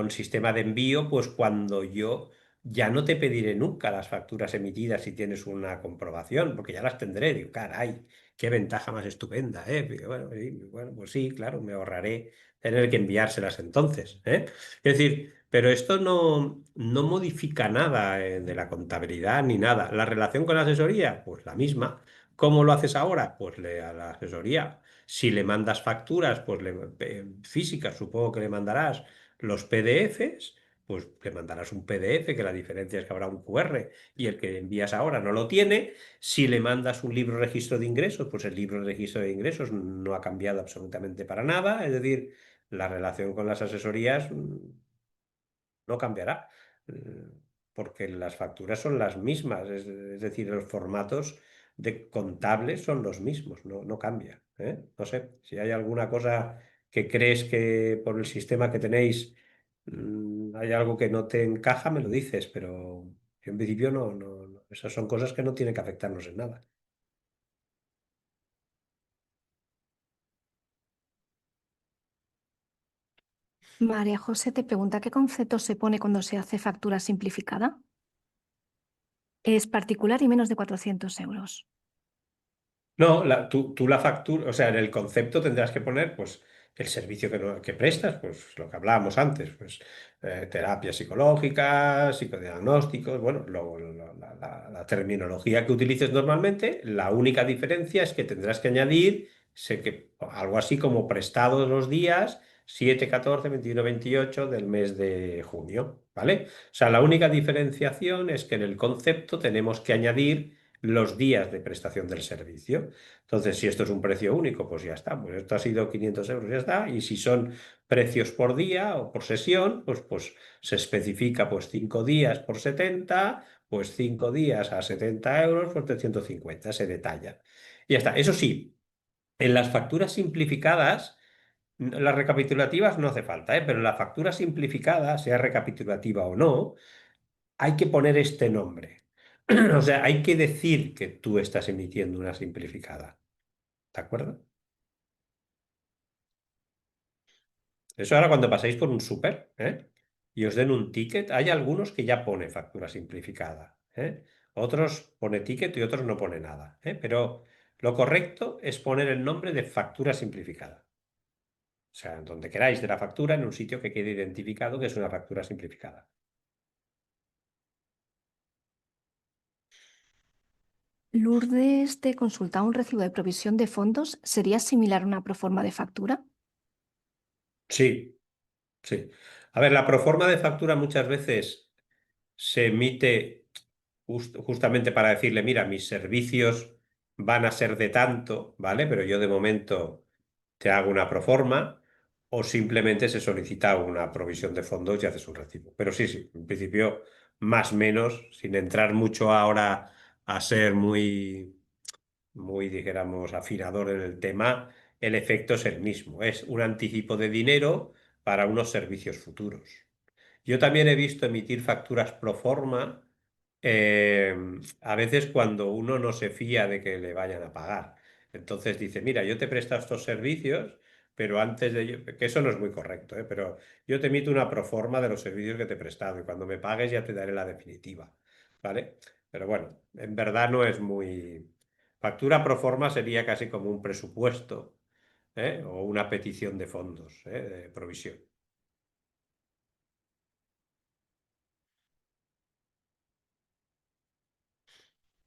[SPEAKER 2] sistema de envío, pues cuando yo ya no te pediré nunca las facturas emitidas si tienes una comprobación, porque ya las tendré. Digo, caray, qué ventaja más estupenda, ¿eh? Digo, bueno, sí, bueno, pues sí, claro, me ahorraré tener que enviárselas entonces, ¿eh? Es decir, pero esto no modifica nada de la contabilidad ni nada. La relación con la asesoría, pues la misma. ¿Cómo lo haces ahora? Pues a la asesoría. Si le mandas facturas, pues físicas, supongo que le mandarás los PDFs, pues le mandarás un PDF, que la diferencia es que habrá un QR y el que envías ahora no lo tiene. Si le mandas un libro registro de ingresos, pues el libro de registro de ingresos no ha cambiado absolutamente para nada. Es decir, la relación con las asesorías no cambiará, porque las facturas son las mismas, es decir, los formatos de contables son los mismos, no cambia, ¿eh? No sé, si hay alguna cosa que crees que por el sistema que tenéis hay algo que no te encaja, me lo dices, pero yo en principio esas son cosas que no tienen que afectarnos en nada.
[SPEAKER 1] María José te pregunta, ¿qué concepto se pone cuando se hace factura simplificada? Es particular y menos de 400 euros.
[SPEAKER 2] No, tú la factura, o sea, en el concepto tendrás que poner, pues, el servicio que prestas, pues lo que hablábamos antes, pues terapias psicológicas, psicodiagnósticos, bueno, la terminología que utilices normalmente, la única diferencia es que tendrás que añadir algo así como prestados los días 7, 14, 21, 28 del mes de junio, ¿vale? O sea, la única diferenciación es que en el concepto tenemos que añadir los días de prestación del servicio. Entonces, si esto es un precio único, pues ya está. Pues esto ha sido 500 euros, ya está. Y si son precios por día o por sesión, pues se especifica pues 5 días por 70, pues 5 días a 70 euros por 350, se detalla. Y ya está. Eso sí, en las facturas simplificadas, las recapitulativas no hace falta, ¿eh? Pero en la factura simplificada, sea recapitulativa o no, hay que poner este nombre. O sea, hay que decir que tú estás emitiendo una simplificada. ¿De acuerdo? Eso ahora cuando pasáis por un súper, y os den un ticket, hay algunos que ya pone factura simplificada, Otros pone ticket y otros no pone nada, Pero lo correcto es poner el nombre de factura simplificada. O sea, donde queráis de la factura, en un sitio que quede identificado que es una factura simplificada.
[SPEAKER 1] Lourdes te consulta un recibo de provisión de fondos. ¿Sería similar a una proforma de factura?
[SPEAKER 2] Sí, sí. A ver, la proforma de factura muchas veces se emite justamente para decirle, mira, mis servicios van a ser de tanto, ¿vale? Pero yo de momento te hago una proforma o simplemente se solicita una provisión de fondos y haces un recibo. Pero sí, sí, en principio, más o menos, sin entrar mucho ahora a ser muy, dijéramos, afinador en el tema, el efecto es el mismo. Es un anticipo de dinero para unos servicios futuros. Yo también he visto emitir facturas pro forma, eh, a veces cuando uno no se fía de que le vayan a pagar. Entonces dice, mira, yo te he prestado estos servicios, pero antes de ello, que eso no es muy correcto, pero yo te emito una proforma de los servicios que te he prestado y cuando me pagues ya te daré la definitiva, ¿vale? Pero bueno, en verdad no es muy... Factura pro forma sería casi como un presupuesto, o una petición de fondos, de provisión.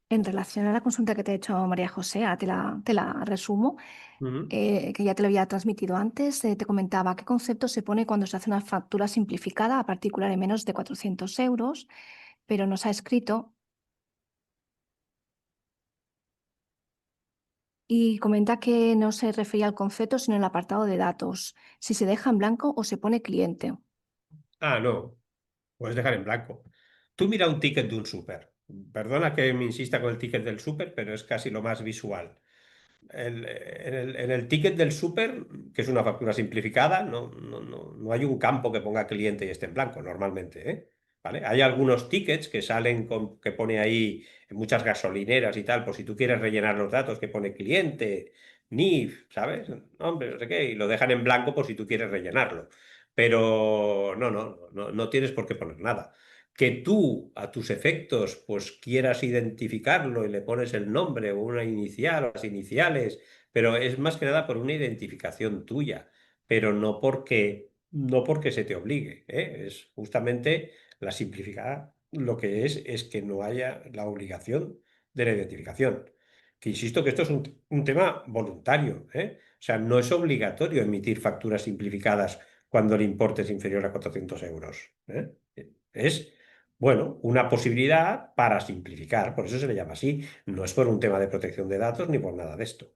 [SPEAKER 1] En relación a la consulta que te ha hecho María José, ahora te la resumo,
[SPEAKER 2] Ujú.
[SPEAKER 1] que ya te lo había transmitido antes, te comentaba qué concepto se pone cuando se hace una factura simplificada a particular en menos de 400 euros, pero nos ha escrito y comenta que no se refería al concepto, sino al apartado de datos, si se deja en blanco o se pone cliente.
[SPEAKER 2] Ah, no. Puedes dejar en blanco. Tú mira un ticket de un súper. Perdona que me insista con el ticket del súper, pero es casi lo más visual. En el ticket del súper, que es una factura simplificada, no hay un campo que ponga cliente y esté en blanco normalmente, ¿Vale? Hay algunos tickets que salen que pone ahí en muchas gasolineras y tal, por si tú quieres rellenar los datos que pone cliente, NIF, ¿sabes? Hombre, no sé qué, y lo dejan en blanco por si tú quieres rellenarlo. Pero no tienes por qué poner nada. Que tú, a tus efectos, pues quieras identificarlo y le pones el nombre o una inicial o las iniciales, pero es más que nada por una identificación tuya, pero no porque se te obligue, ¿eh? Es justamente la simplificada. Lo que es que no haya la obligación de la identificación. Que insisto que esto es un tema voluntario, ¿eh? O sea, no es obligatorio emitir facturas simplificadas cuando el importe es inferior a 400 euros, ¿eh? Es, bueno, una posibilidad para simplificar, por eso se le llama así. No es por un tema de protección de datos ni por nada de esto.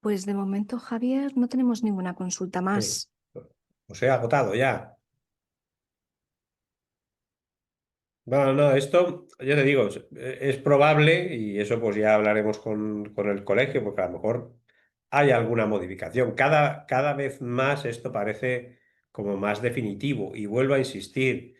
[SPEAKER 1] Pues de momento, Javier, no tenemos ninguna consulta
[SPEAKER 2] Sí.
[SPEAKER 1] más.
[SPEAKER 2] Os he agotado ya. Bueno, no, esto, yo te digo, es probable, y eso pues ya hablaremos con el colegio, porque a lo mejor hay alguna modificación. Cada vez más esto parece como más definitivo. Y vuelvo a insistir,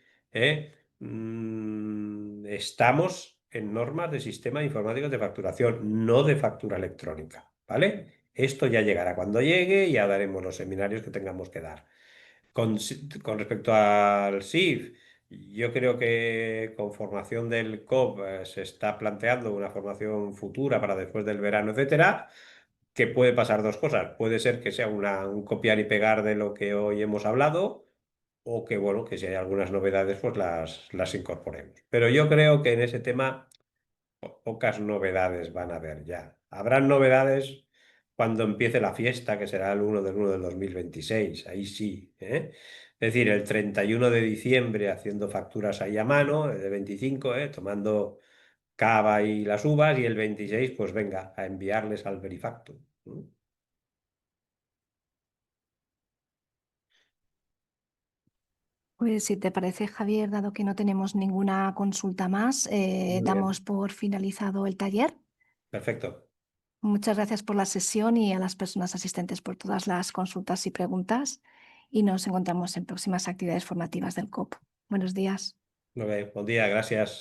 [SPEAKER 2] estamos en normas de sistema informáticos de facturación, no de factura electrónica, ¿vale? Esto ya llegará cuando llegue, ya daremos los seminarios que tengamos que dar. Con respecto al SIF. Yo creo que con formación del COP se está planteando una formación futura para después del verano, etcétera, que puede pasar dos cosas. Puede ser que sea un copiar y pegar de lo que hoy hemos hablado, o que, bueno, que si hay algunas novedades, pues las incorporemos. Pero yo creo que en ese tema pocas novedades van a haber ya. Habrán novedades cuando empiece la fiesta, que será el 1 del 2026. Ahí sí, ¿eh? Es decir, el 31 de diciembre haciendo facturas ahí a mano, el de 25, tomando cava y las uvas, y el 26, pues venga, a enviarles al Verifacto.
[SPEAKER 1] Pues si te parece, Javier, dado que no tenemos ninguna consulta más,
[SPEAKER 2] Muy
[SPEAKER 1] damos
[SPEAKER 2] bien,
[SPEAKER 1] por finalizado el taller.
[SPEAKER 2] perfecto.
[SPEAKER 1] Muchas gracias por la sesión y a las personas asistentes por todas las consultas y preguntas. Y nos encontramos en próximas actividades formativas del COP. Buenos días.
[SPEAKER 2] Muy bien, buen día, gracias.